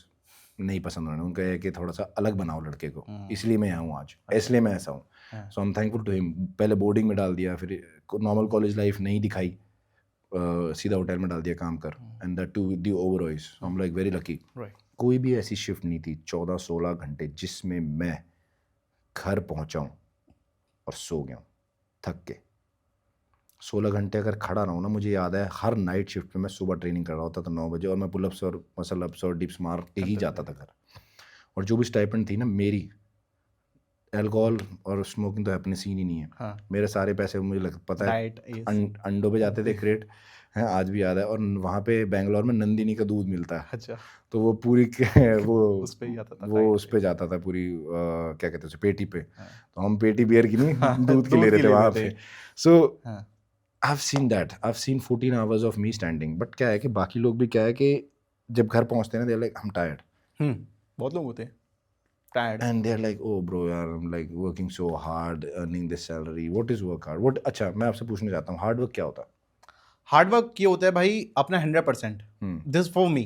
नहीं पसंद उन्होंने, उनका है कि थोड़ा सा अलग बनाओ लड़के को, इसलिए मैं यहाँ हूँ आज, इसलिए मैं ऐसा हूँ। So I am thankful to him. पहले बोर्डिंग में डाल दिया, फिर नॉर्मल कॉलेज लाइफ नहीं दिखाई, सीधा होटल में डाल दिया काम कर, and that to the Oberois. I am like very lucky. कोई भी ऐसी शिफ्ट नहीं थी 14-16 घंटे जिसमें मैं घर पहुँचा हूँ और सो गया हूँ थक के। 16 घंटे अगर खड़ा रहा हूँ ना, मुझे याद है हर नाइट शिफ्ट पे मैं सुबह ट्रेनिंग कर रहा होता था 9 बजे, और मैं पुलअप्स और मसल अप्स और डिप्स मार के ही जाता था घर। और जो भी स्टाइपेंड थी ना मेरी, अल्कोहल और स्मोकिंग तो हैपनिंग सीन ही नहीं है। हाँ. मेरे सारे पैसे मुझे पता है अंडों पे जाते थे क्रेट हैं, आज भी याद है। और वहाँ पे बैंगलोर में नंदिनी का दूध मिलता है। अच्छा. तो वो पूरी वो उस पे ही जाता था, वो उस पे जाता था पूरी क्या कहते हैं उसे, पेटी पे। तो हम पेटी बियर की नहीं दूध की ले रहे थे वहाँ पे। So I have seen that, I have seen 14 hours of me standing. But क्या है कि बाकी लोग भी क्या है कि जब घर पहुँचते हैं ना, they are like I am tired. बहुत लोग होते हैं tired, and they're like, oh bro यार, I'm like working so hard earning this salary, what is work hard, what। अच्छा मैं आपसे पूछना चाहता हूँ, हार्ड वर्क क्या होता है? हार्ड वर्क ये होता है भाई अपना 100%, दिस फॉर मी।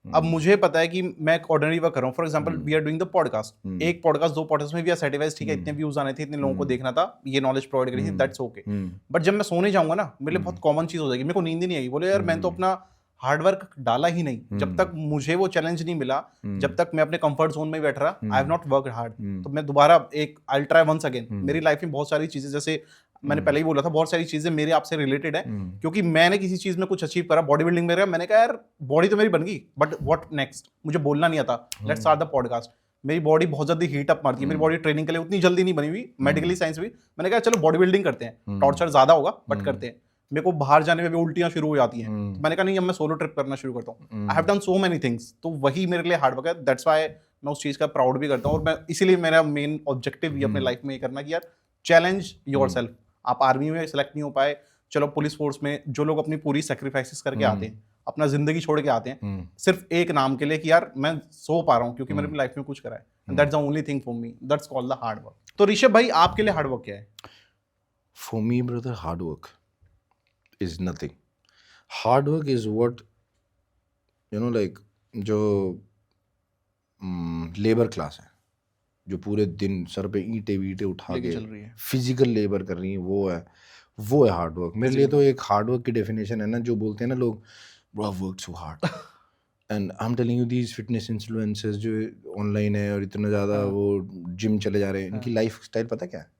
अब मुझे पता है कि मैं एक ऑर्डिनरी वर्क कर रहा हूँ। For example we are doing the podcast, एक पॉडकास्ट 2 पॉडकास्ट में वी आर सेटिस्फाइड, ठीक है, इतने व्यूज आने थे, इतने लोगों को देखना था, ये नॉलेज प्रोवाइड करी थी, दैट्स ओके। बट जब मैं सोने जाऊंगा ना, मेरे लिए बहुत कॉमन चीज हो जाएगी, मेरे को नींद ही नहीं आएगी, बोले यार मैंने तो अपना हार्डवर्क डाला ही नहीं। जब तक मुझे वो चैलेंज नहीं मिला, जब तक मैं अपने कंफर्ट जोन में बैठ रहा, I have not worked hard. तो मैं दोबारा एक I will try once again. मेरी लाइफ में बहुत सारी चीजें, जैसे मैंने पहले ही बोला था, बहुत सारी चीजें मेरे आपसे रिलेटेड है, क्योंकि मैंने किसी चीज में कुछ अचीव करा, बॉडी बिल्डिंग में, मैंने कहा यार बॉडी तो मेरी बन गई, बट व्हाट नेक्स्ट, मुझे बोलना नहीं आता, लेट्स स्टार्ट द पॉडकास्ट। मेरी बॉडी बहुत जल्दी हीट अप मारती है, मेरी बॉडी ट्रेनिंग के लिए उतनी जल्दी नहीं बनी हुई, मेडिकली साइंस भी। मैंने कहा चलो बॉडी बिल्डिंग करते हैं, टॉर्चर ज्यादा होगा बट करते हैं। मेरे को बाहर जाने में भी उल्टियां शुरू हो जाती हैं, तो मैंने कहा नहीं, अब मैं सोलो ट्रिप करना शुरू करता हूँ। आई have done so many things, तो वही मेरे लिए हार्ड वर्क है, दैट्स व्हाई मैं उस चीज का प्राउड भी करता हूँ। और मैं इसीलिए मेरा मेन ऑब्जेक्टिव भी अपने लाइफ में ये करना कि यार चैलेंज योरसेल्फ। आप आर्मी में सेलेक्ट नहीं हो पाए, चलो पुलिस फोर्स में जो लोग अपनी पूरी सेक्रीफाइसेस करके आते हैं, अपना जिंदगी छोड़ के आते हैं सिर्फ एक नाम के लिए कि यार मैं सो पा रहा हूँ क्योंकि मैंने अपनी लाइफ में कुछ करा है, that's the only thing for me, that's called the hard work. तो ऋषभ भाई आपके लिए हार्ड वर्क क्या है? For me brother, hard work is nothing. Hard work is what, you know, like जो लेबर क्लास है, जो पूरे दिन सर पे ईंटे वीटे उठा के फिजिकल लेबर कर रही है, वो है हार्ड वर्क। मेरे लिए तो एक हार्ड वर्क की डेफिनेशन है ना, जो बोलते हैं ना लोग, bro I've worked so hard and I'm telling you these fitness influencers जो ऑनलाइन है और इतना ज़्यादा वो जिम चले जा रहे हैं, इनकी लाइफ स्टाइल पता क्या है?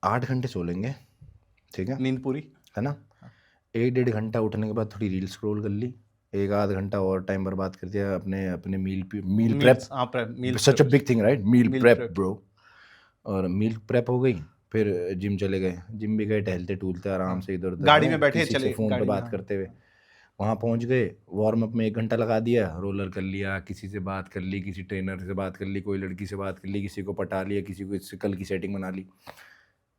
8 घंटे सो लेंगे, ठीक है, नींद पूरी है ना, 1-1.5 घंटा उठने के बाद थोड़ी रील स्क्रॉल कर ली, 1-आध घंटा और टाइम बर्बाद कर दिया अपने meal prep, such a big thing right, meal prep bro. और मील प्रेप हो गई, फिर जिम चले गए, जिम भी गए, टहलते टूलते आराम से इधर उधर, गाड़ी में बैठे चले फोन पे बात करते हुए, वहाँ पहुँच गए, वार्म अप में 1 घंटा लगा दिया, रोलर कर लिया, किसी से बात कर ली, किसी ट्रेनर से बात कर ली, कोई लड़की से बात कर ली, किसी को पटा लिया, किसी को इससे कल की सेटिंग बना ली,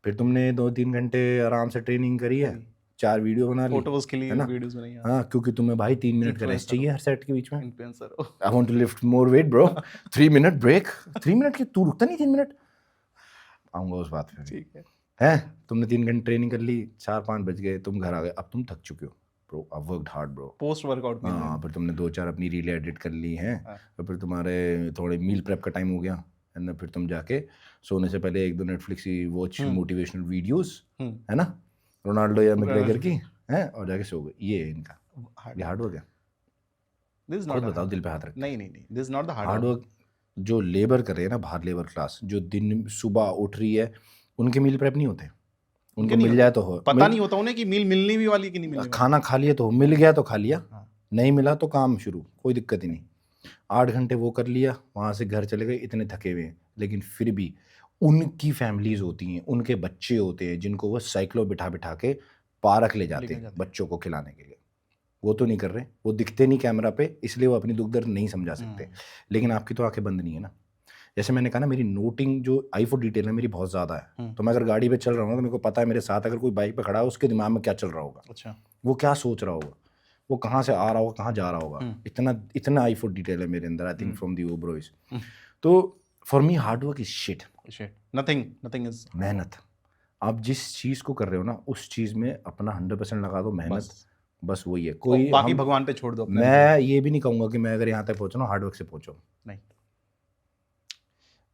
फिर तुमने 2-3 घंटे आराम से ट्रेनिंग करी है, 4 वीडियो बना ली, फोटोज के लिए, है ना, वीडियोस बनाई। हाँ, क्योंकि तुम्हें भाई 3 मिनट का रेस्ट चाहिए हर सेट के बीच में। I want to lift more weight bro, 3 minute break, 3 minute की तू रुकता नहीं, 3 मिनट आऊंगा उस बात पे, ठीक है। तुमने 3 घंटे ट्रेनिंग कर ली, 4-5 बज गए, तुम घर आ गए, अब तुम थक चुके हो bro, I worked hard bro, post workout में। हाँ, फिर तुमने 2-4 अपनी रील एडिट कर ली हैं, और फिर तुम्हारे थोड़े मील प्रेप का टाइम हो गया, एंड फिर तुम जाके सोने से पहले 1-2 नेटफ्लिक्स की वॉच मोटिवेशनल वीडियोस, है ना, रोनाल्डो या मैकग्रेगर की, हैं, और जाके सो गए। ये है इनका हार्ड वर्क है। खुद बताओ, दिल पे हाथ रख। नहीं, this is not the hard work. जो लेबर कर रहे हैं ना बाहर, लेबर क्लास जो दिन सुबह उठ रही है, उनके मील प्रेप नहीं होते, उनको मिल जाए तो हो, पता नहीं होता उन्हें कि मील मिलनी भी वाली कि नहीं मिलनी, खाना खा लिया तो मिल गया तो खा लिया, नहीं मिला तो काम शुरू, कोई दिक्कत ही नहीं। 8 घंटे वो कर लिया, वहाँ से घर चले गए, इतने थके हुए हैं, लेकिन फिर भी उनकी फैमिलीज होती हैं, उनके बच्चे होते हैं, जिनको वो साइकिलों बिठा के पार्क ले जाते हैं बच्चों को खिलाने के लिए। वो तो नहीं कर रहे, वो दिखते नहीं कैमरा पे, इसलिए वो अपनी दुख दर्द नहीं समझा सकते, लेकिन आपकी तो आंखें बंद नहीं है ना। जैसे मैंने कहा ना, मेरी नोटिंग जो आई फॉर डिटेल है मेरी बहुत ज़्यादा है। तो मैं अगर गाड़ी पे चल रहा हूँ ना, तो मेरे को पता है मेरे साथ अगर कोई बाइक पे खड़ा है उसके दिमाग में क्या चल रहा होगा, अच्छा, वो क्या सोच रहा होगा, वो कहाँ से आ रहा होगा, कहाँ जा रहा होगा। इतना आई फॉर डिटेल है मेरे अंदर, I think from the Oberois. तो for me hard work is shit. Nothing is मेहनत, आप जिस चीज़ को कर रहे हो ना उस चीज़ में अपना 100% लगा दो, मेहनत, बस वही है। कोई बाकी भगवान पे छोड़ दो अपने। मैं ये भी नहीं कहूँगा कि मैं अगर यहाँ तक पहुँचा ना हार्ड वर्क से पहुँचो, नहीं,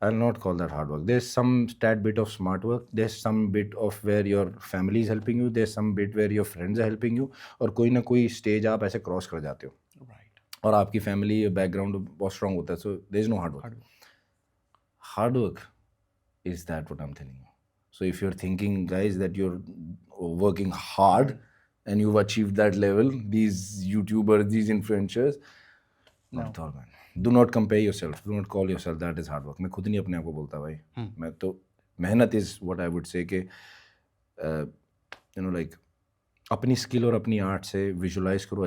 I'll not call that hard work. There's some tad bit of smart work. There's some bit of where your family is helping you. There's some bit where your friends are helping you. और कोई ना कोई stage आप ऐसे cross कर जाते हो, right, और आपकी फैमिली बैकग्राउंड बहुत स्ट्रांग होता है, so there is no hard work. Hard work is that what I'm telling you. So if you're thinking, guys, that you're working hard and you've achieved that level, these YouTubers, these influencers, not at all, man. Do not compare yourself. Do not call yourself that is hard work. मैं खुद नहीं अपने आप को बोलता भाई. मैं तो मेहनत is what I would say कि like अपनी स्किल और अपनी आर्ट से विजुलाइज करो.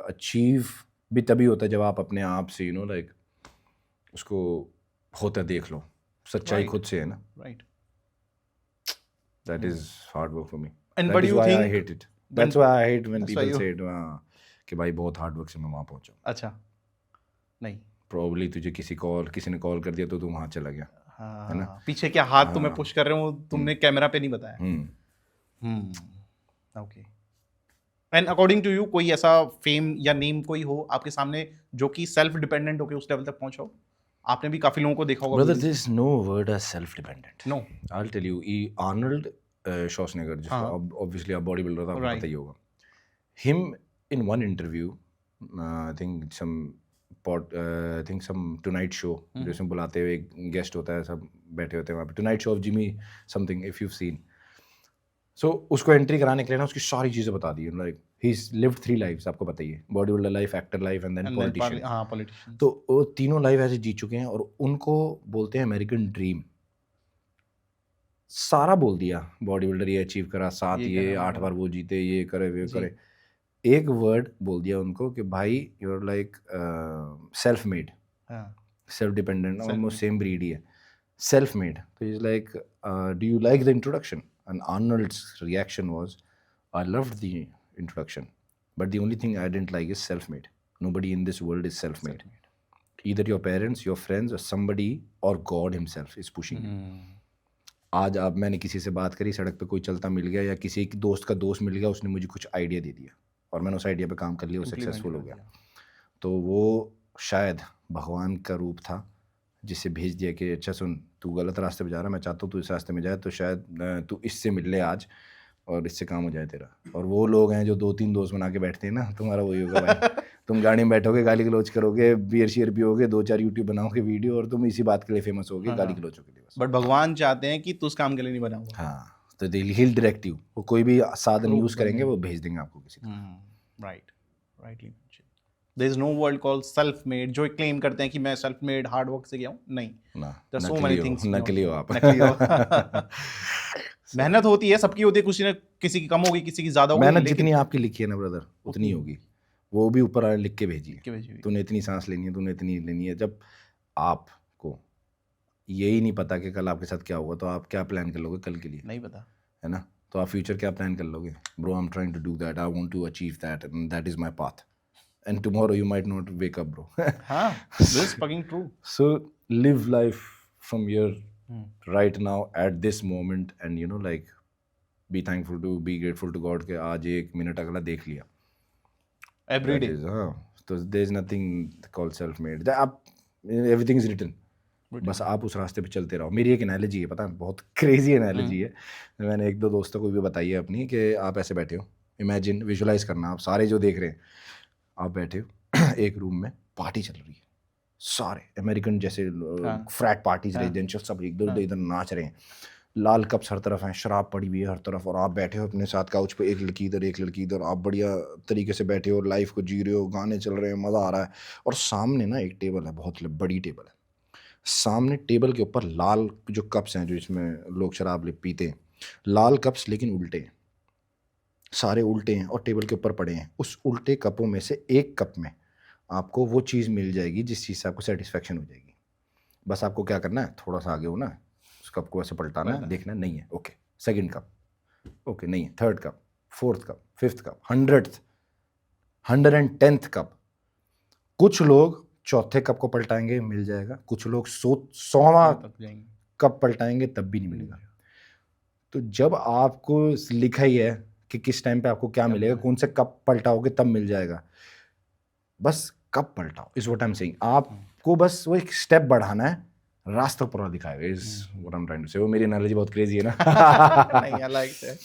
अचीव भी तभी होता है जब आप अपने आप से like उसको होता देख लो. सच्चाई खुद से है ना. Right. That is hard work for me. And that but is you why think I hate it. That's why I hate when that's why people you- say कि भाई बहुत हार्ड वर्क से मैं वहाँ पहुँचा. अच्छा, नहीं, Probably तुझे किसी ने कॉल कर दिया तो तू वहाँ चला गया. हाँ, है ना? पीछे क्या हाथ तुम्हें पुश कर रहे हो, तुमने कैमरा पे नहीं बताया. Okay. And according to you कोई ऐसा फेम या नेम कोई हो आपके सामने जो कि सेल्फ डिपेंडेंट होके उस लेवल तक पहुंचा हो? आपने भी काफी लोगों को देखा होगा. Brother, there is no word as self-dependent. No. I'll tell you. Arnold Schwarzenegger, जिसको obviously आप bodybuilder था, आपको पता ही होगा. Him in one interview, I think some Tonight Show, जिसमें बुलाते हुए एक गेस्ट होता है, सब बैठे होते हैं वहाँ पे. Tonight Show of Jimmy something, if you've seen. So उसको एंट्री कराने के लिए ना उसकी सारी चीज़ें बता दी. Like he's lived 3 lives, आपको पता ही है. Bodybuilder life, actor life and then politician. हाँ, पॉलिटिशियन. तो वो तीनों लाइफ ऐसे जी चुके हैं और उनको बोलते हैं अमेरिकन ड्रीम. सारा बोल दिया. बॉडीबिल्डर ये अचीव करा, 7 ये 8 बार वो जीते, ये करे वे करे. एक वर्ड बोल दिया उनको कि भाई you are like self made, self dependent, almost same breed ही है. Self made. तो is like do you like the introduction? And Arnold's reaction was I loved the introduction, but the only thing I didn't like is self-made. Nobody in this world is self-made. Either your parents, your friends, or somebody, or God himself is pushing you. आज आप मैंने किसी से बात करी, सड़क पे कोई चलता मिल गया या किसी दोस्त का दोस्त मिल गया, उसने मुझे कुछ आइडिया दे दिया और मैंने उस आइडिया पे काम कर लिया, वो सक्सेसफुल हो गया. तो वो शायद भगवान का रूप था जिससे भेज दिया कि अच्छा सुन, तू गलत रास्ते पे जा रहा है, मैं चाहता हूँ तू इस रास्ते में जाए, तो शायद तू इससे मिल ले आज और इससे काम हो जाए तेरा. और वो लोग हैं जो 2-3 दोस्त बना के बैठते हैं ना, तुम्हारा वही होगा भाई. तुम गाड़ी में बैठोगे, गाली गलौज करोगे, बियर शेयर पियोगे, 2-4 यूट्यूब बनाओगे वीडियो और तुम इसी बात के लिए फेमस होगे, गाली गलौजों के लिए बस. बट भगवान चाहते हैं कि तू उस काम के लिए नहीं बना हुआ. हाँ, तो he'll direct you. वो कोई भी साधन यूज करेंगे वो भेज देंगे आपको किसी का. Rightly. There is no world called self made जो क्लेम करते हैं कि मैं सेल्फ मेड हार्ड वर्क से गया हूँ. नहीं, ना, so many things. नकली हो आप. मेहनत होती है, सबकी होती है, किसी की कम होगी, किसी की ज्यादा होगी. मेहनत जितनी आपकी लिखी है ना ब्रदर, उतनी होगी. वो भी ऊपर वाले लिख के भेजी है. तूने इतनी सांस लेनी है, तूने इतनी लेनी है. जब आपको यही नहीं पता कि कल आपके साथ क्या होगा, तो आप क्या प्लान कर लोगे कल के लिए? नहीं पता है ना. तो आप फ्यूचर क्या प्लान कर लोगे? Bro, I am trying to do that, I want to achieve that, and that is my path. And tomorrow you might not wake up, bro. हाँ, this is fucking true. So live life from your right now at this moment, and like be thankful to, be grateful to God कि आज 1 minute अगला देख लिया. Every day. तो there is nothing called self-made. Everything is written. बस आप उस रास्ते पे चलते रहो. मेरी एक एनालॉजी है, पता है, बहुत क्रेजी एनालॉजी है. मैंने 1-2 दोस्तों को भी बताई है अपनी कि आप ऐसे बैठे हो, इमेजिन, विजुलाइज करना, आप सारे जो देख रहे हैं, आप बैठे हो एक रूम में, पार्टी चल रही है, सारे अमेरिकन जैसे फ्रैट पार्टीज, रेजिडेंशियल, सब इधर इधर नाच रहे हैं, लाल कप्स हर तरफ हैं, शराब पड़ी हुई है हर तरफ, और आप बैठे हो अपने साथ काउच पे, एक लड़की इधर एक लड़की इधर, आप बढ़िया तरीके से बैठे हो, लाइफ को जी रहे हो, गाने चल रहे हैं, मज़ा आ रहा है. और सामने ना एक टेबल है, बहुत बड़ी टेबल है. सामने टेबल के ऊपर लाल जो कप्स हैं, जो इसमें लोग शराब पीते हैं, लाल कप्स लेकिन उल्टे हैं, सारे उल्टे हैं और टेबल के ऊपर पड़े हैं. उस उल्टे कपों में से एक कप में आपको वो चीज़ मिल जाएगी जिस चीज़ से आपको सेटिस्फेक्शन हो जाएगी. बस आपको क्या करना है, थोड़ा सा आगे होना है, उस कप को ऐसे पलटाना है, देखना है नहीं है, ओके, सेकंड कप, ओके नहीं है, third cup, fourth cup, fifth cup, 110th cup. कुछ लोग चौथे कप को पलटाएंगे, मिल जाएगा, कुछ लोग 100वां कप पलटाएंगे, तब भी नहीं मिलेगा। तो जब आपको लिखा ही है कि किस टाइम पे आपको क्या मिलेगा, कौन से कप पलटाओगे तब मिल जाएगा, बस कप पलटाओ, is what I am saying. आपको बस वो एक स्टेप बढ़ाना है, रास्ता पूरा दिखाएगा, is what I am trying to say. वो मेरी एनालॉजी बहुत क्रेजी है ना। नहीं, आई लाइक दैट।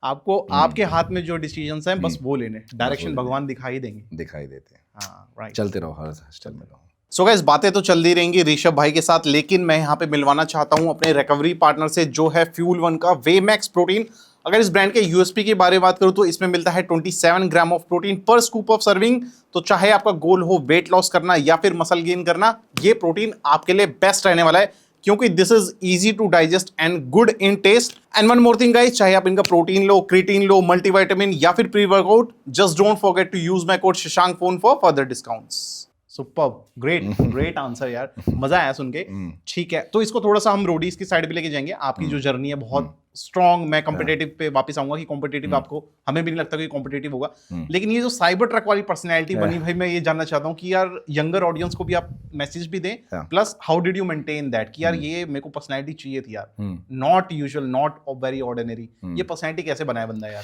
आपको आपके हाथ में जो डिसीजंस हैं बस वो लेने, डायरेक्शन भगवान दिखाई देंगे, दिखाई देते हैं। हाँ, राइट। चलते रहो, हर स्टेप में रहो। सो गाइस, बातें तो चल रही रहेंगी ऋषभ भाई के साथ, लेकिन मैं यहाँ पे मिलवाना चाहता हूँ अपने रिकवरी पार्टनर से, जो है FuelOne का वे मैक्स प्रोटीन। अगर इस ब्रांड के यूएसपी की बारे में बात करूँ तो इसमें मिलता है 27 ग्राम ऑफ प्रोटीन पर स्कूप ऑफ सर्विंग। तो चाहे आपका गोल हो वेट लॉस करना या फिर मसल गेन करना, ये प्रोटीन आपके लिए बेस्ट रहने वाला है, क्योंकि this is easy to digest and good in taste. And one more thing guys, चाहे आप इनका प्रोटीन लो, क्रिएटिन लो, मल्टीविटामिन या फिर pre workout, just don't forget to use my code Shashank phone for further discounts. Superb, great answer यार, मजा आया सुन के। ठीक है, तो इसको थोड़ा सा हम रोडीज की साइड पे लेके जाएंगे। आपकी जो जर्नी है बहुत स्ट्रॉन्ग, मैं कॉम्पिटेटिव पे वापस आऊंगा कि कॉम्पिटेटिव आपको, हमें भी नहीं लगता कि कॉम्पिटेटिव होगा, लेकिन ये जो साइबर ट्रक वाली पर्सनैलिटी बनी भाई, मैं ये जानना चाहता हूँ कि यार यंगर ऑडियंस को भी आप मैसेज भी दें, plus how did you maintain that कि यार ये मेरे को पर्सनैलिटी चाहिए थी यार, not usual, not very ordinary, ये पर्सनैलिटी कैसे बनाया बंदा यार?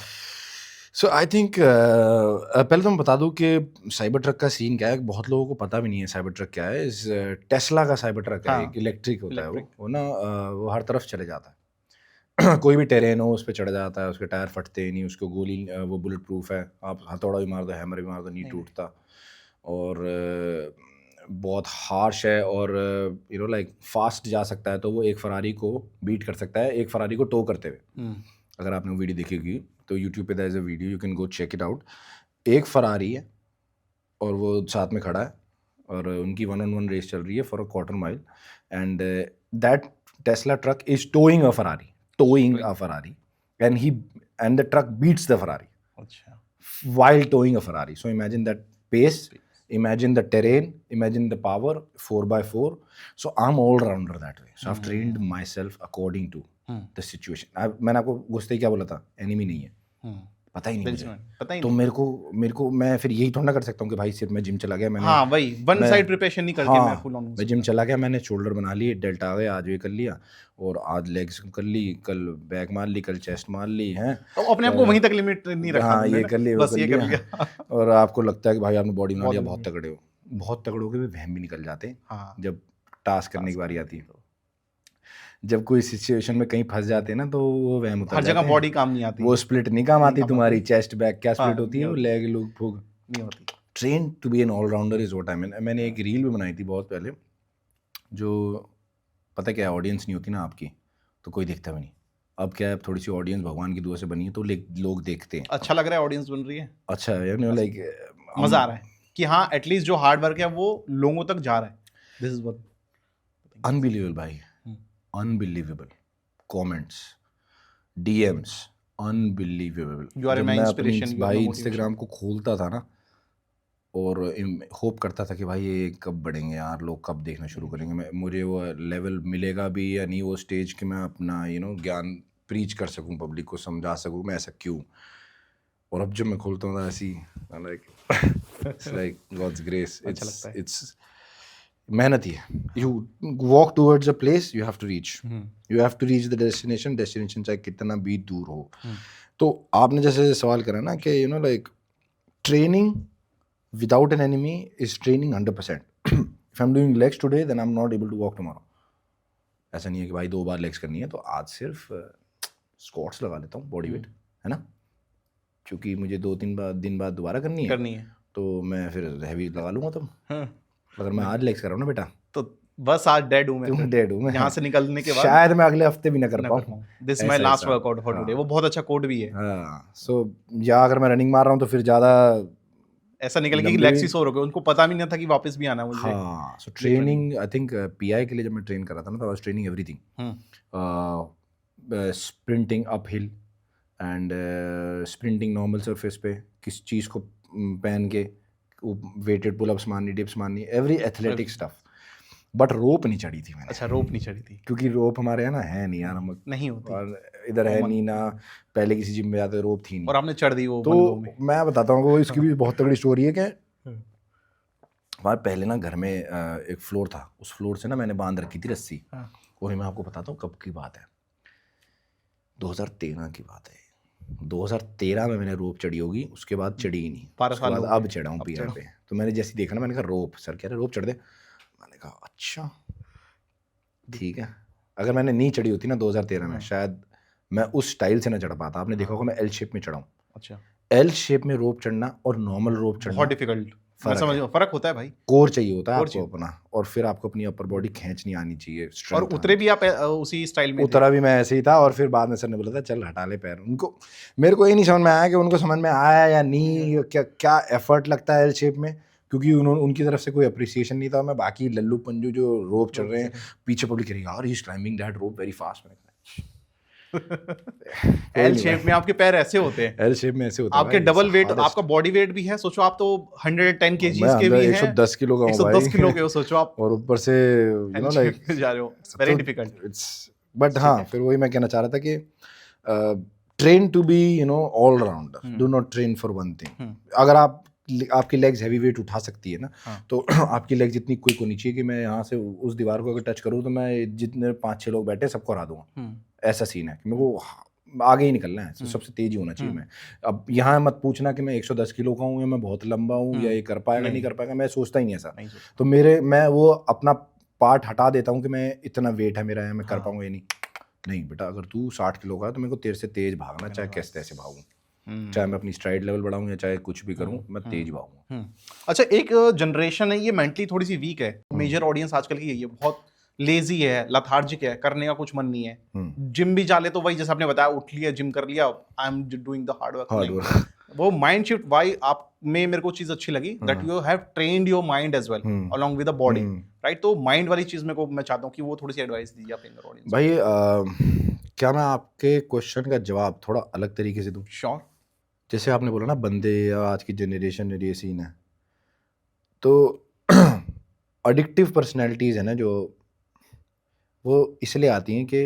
सो आई थिंक पहले तो मैं बता दूं कि साइबर ट्रक का सीन क्या है, बहुत लोगों को पता भी नहीं है साइबर ट्रक क्या है। इस टेस्ला का साइबर ट्रक है, एक इलेक्ट्रिक होता है वो ना, वो हर तरफ चले जाता है। कोई भी टेरेन हो उस पर चढ़ जाता है, उसके टायर फटते नहीं, उसको गोली, वो बुलेट प्रूफ है, आप हथौड़ा भी मार दो, हैमर भी मार दो, नहीं टूटता, और बहुत हार्श है, और यू नो लाइक फास्ट जा सकता है, तो वो एक फरारी को बीट कर सकता है, एक फरारी को टो करते हुए। अगर आपने वो वीडियो देखी होगी तो यूट्यूब पे there is a video, you can go check it out. एक फरारी है और वो साथ में खड़ा है, और उनकी 1-on-1 रेस चल रही है for a quarter mile, and that Tesla truck is towing a Ferrari, and the truck beats the Ferrari. अच्छा, while towing a Ferrari. So imagine that pace, imagine the terrain, imagine the power, 4x4. So I'm all rounder that way. So I've trained myself according to the situation. मैंने आपको घुसते ही क्या बोला था, enemy नहीं है, पता ही नहीं मुझे, तो मेरे को मैं फिर यही थोड़ा ना कर सकता हूँ कि भाई सिर्फ मैं जिम चला गया, मैंने हाँ वही वन साइड प्रिपरेशन नहीं करके मैं फुल ऑन, मैं जिम चला गया, मैंने शोल्डर बना लिए, डेल्टा आ गया, आज ये कर लिया, और आज लेग्स कर ली, कल बैक मार ली, कल चेस्ट मार ली है, तो अपने आप को वहीं तक लिमिट नहीं रखा, हाँ ये कर लिया, बस ये कर लिया। और आपको लगता है कि भाई आपने बॉडी बना लिया, बहुत तगड़े हो, बहुत तगड़ों के भी वहम भी निकल जाते हैं जब टास्क करने की बारी आती है। जब कोई सिचुएशन में कहीं फंस जाते हैं ना, तो वो वहम उतर हर जगह बॉडी काम नहीं आती, वो स्प्लिट नहीं काम आती तुम्हारी, चेस्ट बैक क्या स्प्लिट होती है, वो लेग लूग फूग नहीं होती। Train to be an allrounder is what I mean. मैंने एक रील भी बनाई थी बहुत पहले, जो पता क्या ऑडियंस नहीं होती ना आपकी, तो कोई देखता भी नहीं। अब क्या है, थोड़ी सी ऑडियंस भगवान की दुआ से बनी है, तो लोग देखते हैं। अच्छा लग रहा है, ऑडियंस बन रही है, अच्छा लाइक मजा आ रहा है कि हाँ एटलीस्ट जो हार्ड वर्क है वो लोगों तक जा रहा है। दिस इज व्हाट अनबिलीवेबल भाई, unbelievable comments, DMs, unbelievable. You are my inspiration भाई इंस्टाग्राम को खोलता था ना, और होप करता था कि भाई ये कब बढ़ेंगे यार, लोग कब देखना शुरू करेंगे, मुझे वो लेवल मिलेगा भी या नहीं, वो स्टेज कि मैं अपना ज्ञान प्रीच कर सकूं, पब्लिक को समझा सकूं मैं ऐसा क्यों। और अब जब मैं खोलता हूँ ऐसी लाइक गॉड्स ग्रेस, इट्स मेहनत ही है। You walk towards a place, you have to reach the destination चाहे कितना भी दूर हो। तो आपने जैसे सवाल करा ना कि like training without an enemy is training 100%. If I'm doing legs today, then I'm not able to walk tomorrow. ऐसा नहीं है कि भाई 2 बार legs करनी है तो आज सिर्फ squats लगा लेता हूँ बॉडी वेट, है ना, क्योंकि मुझे 2-3 दिन बाद दोबारा करनी है तो मैं फिर हैवी लगा लूँगा। तुम अगर मैं आज legs कर रहा हूँ ना बेटा, तो बस आज डेड हूँ मैं, डेड हूँ मैं यहाँ से निकलने के बाद, शायद मैं अगले हफ्ते भी ना कर पाऊँ। This my last workout for today, वो बहुत अच्छा कोड भी है। हाँ, सो या अगर मैं रनिंग मार रहा हूँ तो फिर ज़्यादा ऐसा निकल गया कि लेग्स ही सो रहे, उनको पता भी नहीं था कि वापस भी आना है मुझे। हाँ, so training I think pi के लिए जब मैं ट्रेन कर रहा था ना, तो I was training everything, sprinting up hill and sprinting normal surface पे, किस चीज़ को पहन के वेटेड पुल अप्स मारनी, डिप्स मारनी, एवरी एथलेटिक स्टफ। बट रोप नहीं चढ़ी थी मैंने। अच्छा, रोप नहीं चढ़ी थी क्योंकि रोप हमारे यहाँ ना है नहीं यार, हम नहीं होती और इधर है नहीं ना, पहले किसी जिम में जाते रोप थी नहीं। और आपने चढ़ दी वो तो बंगलों में। मैं बताता हूँ वो इसकी भी बहुत तगड़ी स्टोरी है कि हमारे पहले ना घर में एक फ्लोर था, उस फ्लोर से ना मैंने बांध रखी थी रस्सी। और मैं आपको बताता हूँ कब की बात है, 2013 की बात है। 2013 में मैंने रोप चढ़ी होगी, उसके बाद चढ़ी ही नहीं। 12 उसके साल बाद हो गए, अब चढ़ा हूँ अब पीआर चढ़ा। पे। तो मैंने जैसे देखा ना, मैंने कहा रोप, सर कह रहे रोप चढ़ दे। मैंने कहा अच्छा ठीक है। अगर मैंने नहीं चढ़ी होती ना 2013 में, शायद मैं उस स्टाइल से ना चढ़ पाता। आपने देखा होगा मैं एल शेप में चढ़ा हूँ। अच्छा, एल शेप में रोप चढ़ना और नॉर्मल रोप चढ़ना बहुत डिफिकल्ट, मैं समझ, फर्क होता है भाई। कोर चाहिए होता है कोर आपको चाहिए। अपना, और फिर आपको अपनी अपर बॉडी खींचनी आनी चाहिए, और स्ट्रेंथ उतरे भी आप उसी स्टाइल में थे। उतरा भी मैं ऐसे ही था। और फिर बाद में सर ने बोला था चल हटा ले पैर। उनको, मेरे को ये नहीं समझ में आया कि उनको समझ में आया या नहीं, क्या क्या एफर्ट लगता है एल शेप में, क्योंकि उन्होंने, उनकी तरफ से कोई अप्रिसिएशन नहीं था। मैं बाकी लल्लू पंजू जो रोप चढ़ रहे हैं पीछे पब्लिक कह रही है यार he is climbing that rope very fast. L shape में आपके पैर ऐसे होते हैं, एल शेप में ऐसे होता है आपके भाई, double it's the weight, hardest। आपका बॉडी वेट भी है, सोचो आप तो 110 मैं केजीज के अंदर भी हैं, 110 किलो का हूँ 110 भाई। किलो के हो, सोचो आप और ऊपर से you no L like shape में जा रहे हो, वेरी डिफिकल्ट। इट्स बट हाँ, फिर वही मैं कहना चाह रहा था कि train to be you know allrounder, do not train for one thing. अगर आप, आपकी लेग्स हैवी वेट उठा सकती है ना, तो आपकी लेग्स इतनी क्विक होनी चाहिए कि मैं यहाँ से उस दीवार को अगर टच करूँ तो मैं जितने 5-6 लोग बैठे सबको हरा दूंगा। ऐसा सीन है कि मेरे को आगे ही निकलना है, सबसे तेज ही होना चाहिए मैं। अब यहाँ मत पूछना कि मैं 110 किलो का हूँ या मैं बहुत लंबा हूँ या ये कर पाएगा नहीं कर पाएगा, मैं सोचता ही नहीं ऐसा। तो मैं वो अपना पार्ट हटा देता हूँ कि मैं इतना वेट है मेरा, मैं कर पाऊंगा या नहीं बेटा, अगर तू 60 किलो का है तो मेरे को तेरे से तेज भागना, चाहे कैसे तैसे भागूं, चाहे मैं अपनी स्ट्राइड लेवल बढ़ाऊं या चाहे कुछ भी करूं, मैं तेज भागूंगा। अच्छा, एक जनरेशन है ये मेंटली थोड़ी सी वीक है, मेजर ऑडियंस आजकल की यही है, बहुत लेजी है, लथार्जिक है, करने का कुछ मन नहीं है। जिम भी जा ले तो वही जैसे आपने बताया, उठ लिया जिम कर लिया, I am doing the hard work. वो माइंड शिफ्ट, वाई आप में मेरे को चीज अच्छी लगी that you have trained your mind as well along with the body, right. तो माइंड वाली चीज मेरे को, मैं चाहता हूँ कि वो थोड़ी सी एडवाइस दीजिए आप इन ऑडियंस भाई। क्या मैं आपके क्वेश्चन का जवाब थोड़ा अलग तरीके से दूं? श्योर। जैसे आपने बोला ना बंदे या आज की जनरेशन ये सीन है, तो एडिक्टिव पर्सनैलिटीज़ है ना जो, वो इसलिए आती हैं कि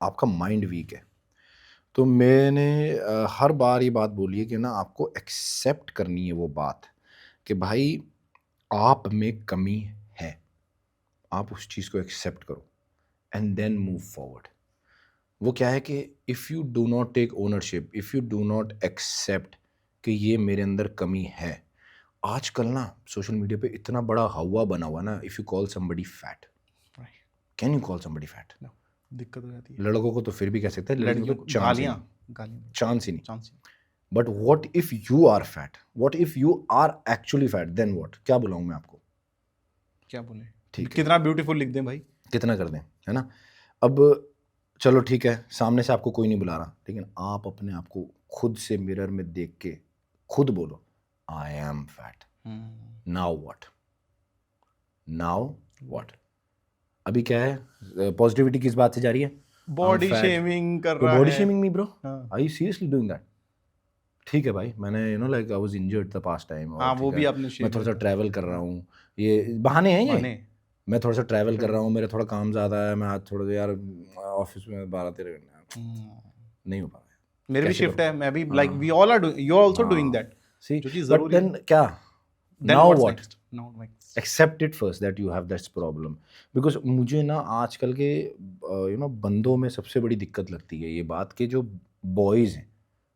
आपका माइंड वीक है। तो मैंने हर बार ये बात बोली है कि ना आपको एक्सेप्ट करनी है वो बात कि भाई आप में कमी है, आप उस चीज़ को एक्सेप्ट करो एंड देन मूव फॉरवर्ड। वो क्या है कि if you do not take ownership, if you do not accept कि ये मेरे अंदर कमी है। आजकल ना सोशल मीडिया पे इतना बड़ा हवा बना हुआ ना, if you call somebody fat, can you call somebody fat? दिक्कत हो जाती है। लड़कों को तो फिर भी कह सकते हैं, लड़कियों को चांस ही नहीं। But what if you are fat, what if you are actually fat, then what? क्या बुलाऊं मैं आपको? क्या बोले? ठीक है, कितना ब्यूटीफुल लिख दें भाई, कितना कर दें, है ना। अब चलो ठीक है, सामने से आपको कोई नहीं बुला रहा, लेकिन आप अपने आप को खुद से मिरर में देख के खुद बोलो I am fat. Now what? Now what? अभी क्या है, पॉजिटिविटी किस बात से जा रही है? बॉडी शेमिंग कर रहा है। Body shaming me bro, are you seriously doing that? ठीक है भाई, मैंने you know like I was injured the past time, हाँ वो भी आपने मैं थोड़ा सा ट्रैवल कर रहा हूँ, ये बहाने हैं ये। मैं थोड़ा सा ट्रैवल कर रहा हूँ, मेरा थोड़ा काम ज़्यादा है, मैं आज थोड़ा यार ऑफिस में 12-13 घंटे नहीं हो पा रहा है, मेरी भी शिफ्ट है, मैं भी like we all are doing, you are also doing that, जो चीज जरूरी है। देन क्या, now what? Accept it first that you have that's problem. Because मुझे ना आजकल के यू नो बंदों में सबसे बड़ी दिक्कत लगती है ये बात कि जो बॉयज़ हैं,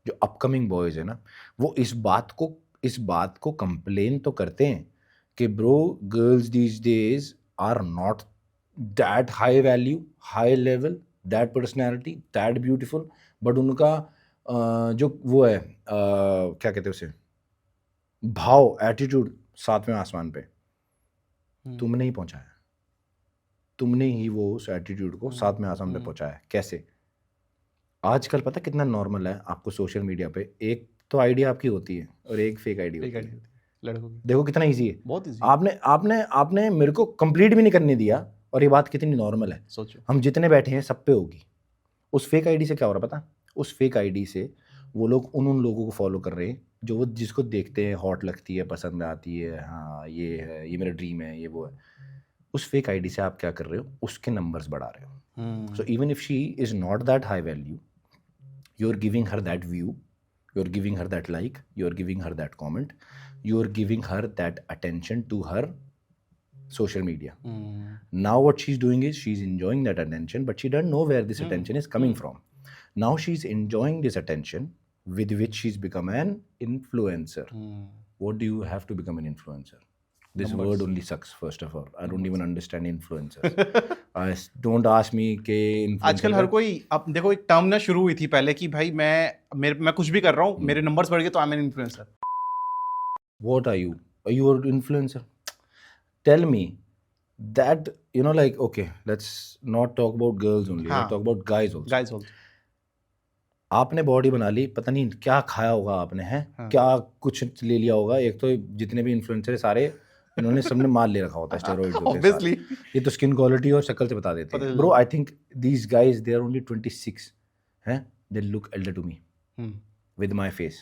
जो अपकमिंग बॉयज़ हैं ना, वो इस बात को कंप्लेन तो करते हैं कि bro girls these days are not that high value, high level, that personality, that beautiful, but उनका जो वो है क्या कहते हैं उसे, भाव, एटीट्यूड 7वें आसमान पे। तुमने ही पहुंचाया, तुमने ही वो उस एटीट्यूड को 7वें आसमान पे पहुंचाया। कैसे? आजकल पता कितना नॉर्मल है, आपको सोशल मीडिया पे एक तो आईडी आपकी होती है और एक फेक आईडी होती है लड़कों की। देखो कितना इजी है, बहुत इजी। आपने मेरे को कंप्लीट भी नहीं करने दिया, और ये बात कितनी नॉर्मल है। सोचो हम जितने बैठे हैं सब पे होगी। उस फेक आईडी से क्या हो रहा पता? उस फेक आईडी से वो लोग उन लोगों को फॉलो कर रहे हैं जो वो जिसको देखते हैं हॉट लगती है, पसंद आती है, हाँ ये है, ये मेरा ड्रीम है, ये वो है। उस फेक आईडी से आप क्या कर रहे हो, उसके नंबर्स बढ़ा रहे हो. So even if she is not that high value, you are giving her that view, you are giving her that like, you are giving her that comment, you are giving her that attention to her social media. Now what she's doing is she's enjoying that attention, but she doesn't know where this attention is coming from. Now she's enjoying this attention with which she's become an influencer. What do you have to become an influencer? This word only sucks. First of all, I don't even understand influencers. Don't ask me के आजकल हर कोई, अब देखो एक term ना शुरू हुई थी पहले कि भाई मैं कुछ भी कर रहा हूँ, मेरे नंबर्स बढ़ गए तो I M an influencer. What are you? Are you an influencer? Tell me that, like, okay, let's not talk about girls only. Let's talk about guys also. Guys also. आपने बॉडी बना ली, पता नहीं क्या खाया होगा आपने, है क्या कुछ ले लिया होगा. एक तो जितने भी इन्फ्लुएंसर है सारे, इन्होंने सबने माल ले रखा होता है स्टेरॉइड्स होते हैं. ये तो स्किन क्वालिटी और शक्ल से बता देते हैं. Bro, I think these guys they are only 26 हैं. They look elder to me with my face.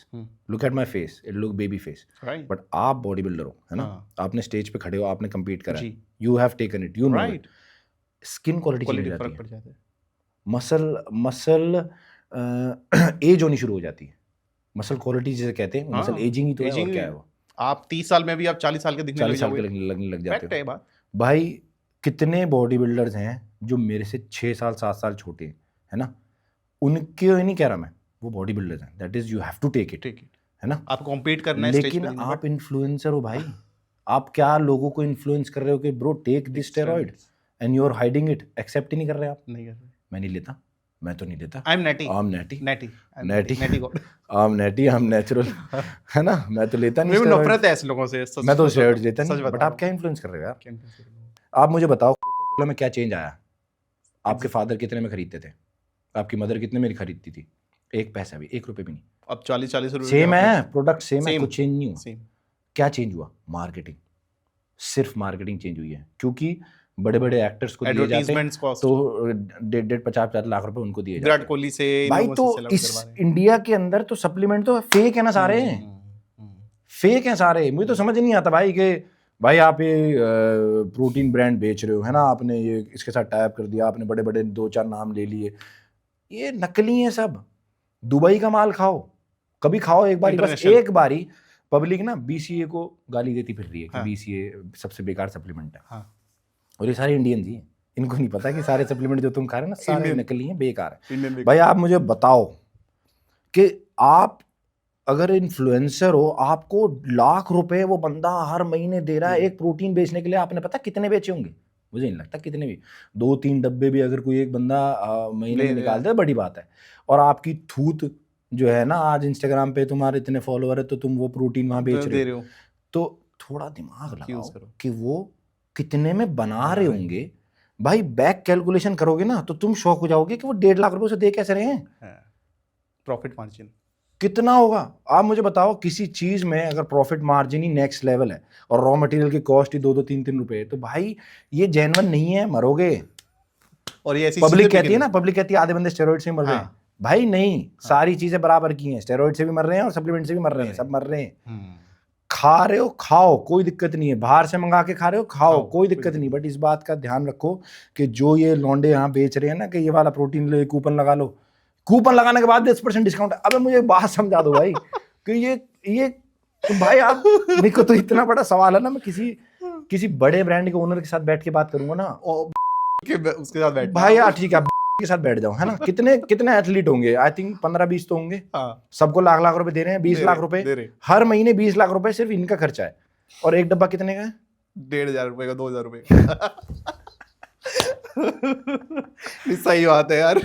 Look at my face, it look baby face. Right. But आप बॉडी बिल्डर हो, है ना, आपने स्टेज पे खड़े हो, आपने compete करा है, you have taken it, you know it. Skin quality change हो जाती है, मसल एज होनी शुरू हो जाती है. मसल क्वालिटी जिसे कहते हैं, मसल एजिंग ही तो है, और क्या है वो. आप 30 साल में भी आप 40 साल के दिखने लगने लग जाते हो. भाई कितने बॉडी बिल्डर्स हैं जो मेरे से 6 साल 7 साल छोटे हैं, है ना, उनके नहीं कह रहा मैं, वो बॉडी बिल्डर्स हैं. That is you have to take it, है ना. आप कॉम्पीट करना है, लेकिन आप इन्फ्लुएंसर हो भाई. आप क्या लोगों को इन्फ्लुएंस कर रहे हो कि bro take this steroid, and you are hiding it. Accept ही नहीं कर रहे आप. नहीं कर रहे. मैं नहीं लेता, मैं तो नहीं लेता. I am natty, I am natty, natty god. I am natty, I am natural, है ना. मैं तो लेता नहीं. मुझे नफरत है ऐसे लोगों से. मैं तो स्टेरॉइड लेता नहीं. बट आप क्या इन्फ्लुएंस कर रहे हो यार. आप मुझे बताओ, कोका-कोला में क्या चेंज आया. आपके फादर कितने में खरीदते थे, आपकी मदर कितने में खरीदती थी. एक पैसा भी, 1 रुपए भी नहीं. अब 40 रुपए सेम है, प्रोडक्ट सेम है, कुछ चेंज नहीं हुआ. सेम. क्या चेंज हुआ? मार्केटिंग. सिर्फ मार्केटिंग चेंज हुई है, क्योंकि बड़े बड़े एक्टर्स को दिए जाते हैं तो 1.5-50 लाख रुपए उनको दिए जाते हैं. विराट कोहली से भाई, तो इस इंडिया के अंदर तो सप्लीमेंट तो फेक है ना सारे. फेक हैं सारे. मुझे तो समझ नहीं आता भाई कि भाई आप ये प्रोटीन ब्रांड बेच रहे हो, है ना, आपने ये इसके साथ टाइप कर दिया, आपने बड़े बड़े 2-4 नाम ले लिए. ये नकली है सब. दुबई का माल खाओ, कभी खाओ एक बारी, बस एक बारी. पब्लिक ना BCA को गाली देती फिर रही है कि BCA सबसे बेकार सप्लीमेंट है. और ये सारे इंडियंस ही हैं. इनको नहीं पता कि सारे सप्लीमेंट जो तुम खा रहे हो ना, सारे नकली हैं, बेकार है. भाई आप मुझे बताओ कि आप अगर इन्फ्लुएंसर हो, आपको लाख रुपए वो बंदा हर महीने दे रहा है एक प्रोटीन बेचने के लिए. आपने पता कितने बेचे होंगे? मुझे नहीं लगता कितने भी. 2-3 डब्बे भी अगर कोई एक बंदा महीने में निकाल दे, बड़ी बात है. और आपकी थूत जो है ना, आज इंस्टाग्राम पे तुम्हारे इतने फॉलोअर है तो तुम वो प्रोटीन वहां बेच रहे हो. तो थोड़ा दिमाग लगाओ कि वो कितने में बना रहे होंगे. भाई बैक कैलकुलेशन करोगे ना तो तुम शॉक हो जाओगे कि वो 1.5 लाख रुपए से दे कैसे रहे हैं. प्रॉफिट मार्जिन कितना होगा? आप मुझे बताओ. किसी चीज में अगर प्रॉफिट मार्जिन ही नेक्स्ट लेवल है और रॉ मटेरियल की कॉस्ट ही 2-3 रुपए, तो भाई ये जेन्युइन नहीं है, मरोगे. और ये ऐसी पब्लिक कहती है ना, पब्लिक कहती है आधे बंदे स्टेरॉइड से मर रहे हैं. भाई नहीं, सारी चीजें बराबर की हैं. स्टेरॉइड से भी मर रहे हैं और सप्लीमेंट से भी मर रहे हैं, सब मर रहे हैं. खा रहे हो खाओ, कोई दिक्कत नहीं है. बाहर से मंगा के खा रहे हो खाओ, कोई दिक्कत नहीं. बट इस बात का ध्यान रखो कि जो ये लौंडे यहाँ बेच रहे हैं ना कि ये वाला प्रोटीन ले, कूपन लगा लो, कूपन लगाने के बाद 10% डिस्काउंट. अबे मुझे बात समझा दो भाई कि ये तो भाई आप, मेरे को तो इतना बड़ा सवाल है ना, मैं किसी बड़े ब्रांड के ओनर के साथ बैठ के बात करूंगा ना, उसके साथ बैठ भाई यार ठीक है के साथ बैठ जाओ, है ना. कितने एथलीट होंगे? आई थिंक 15-20 तो होंगे. सबको लाख रुपए दे रहे हैं. 20 लाख रुपए हर महीने. 20 लाख रुपए सिर्फ इनका खर्चा है. और एक डब्बा कितने का है? 1,500 रुपए का, 2,000 रुपए का. सही बात है यार.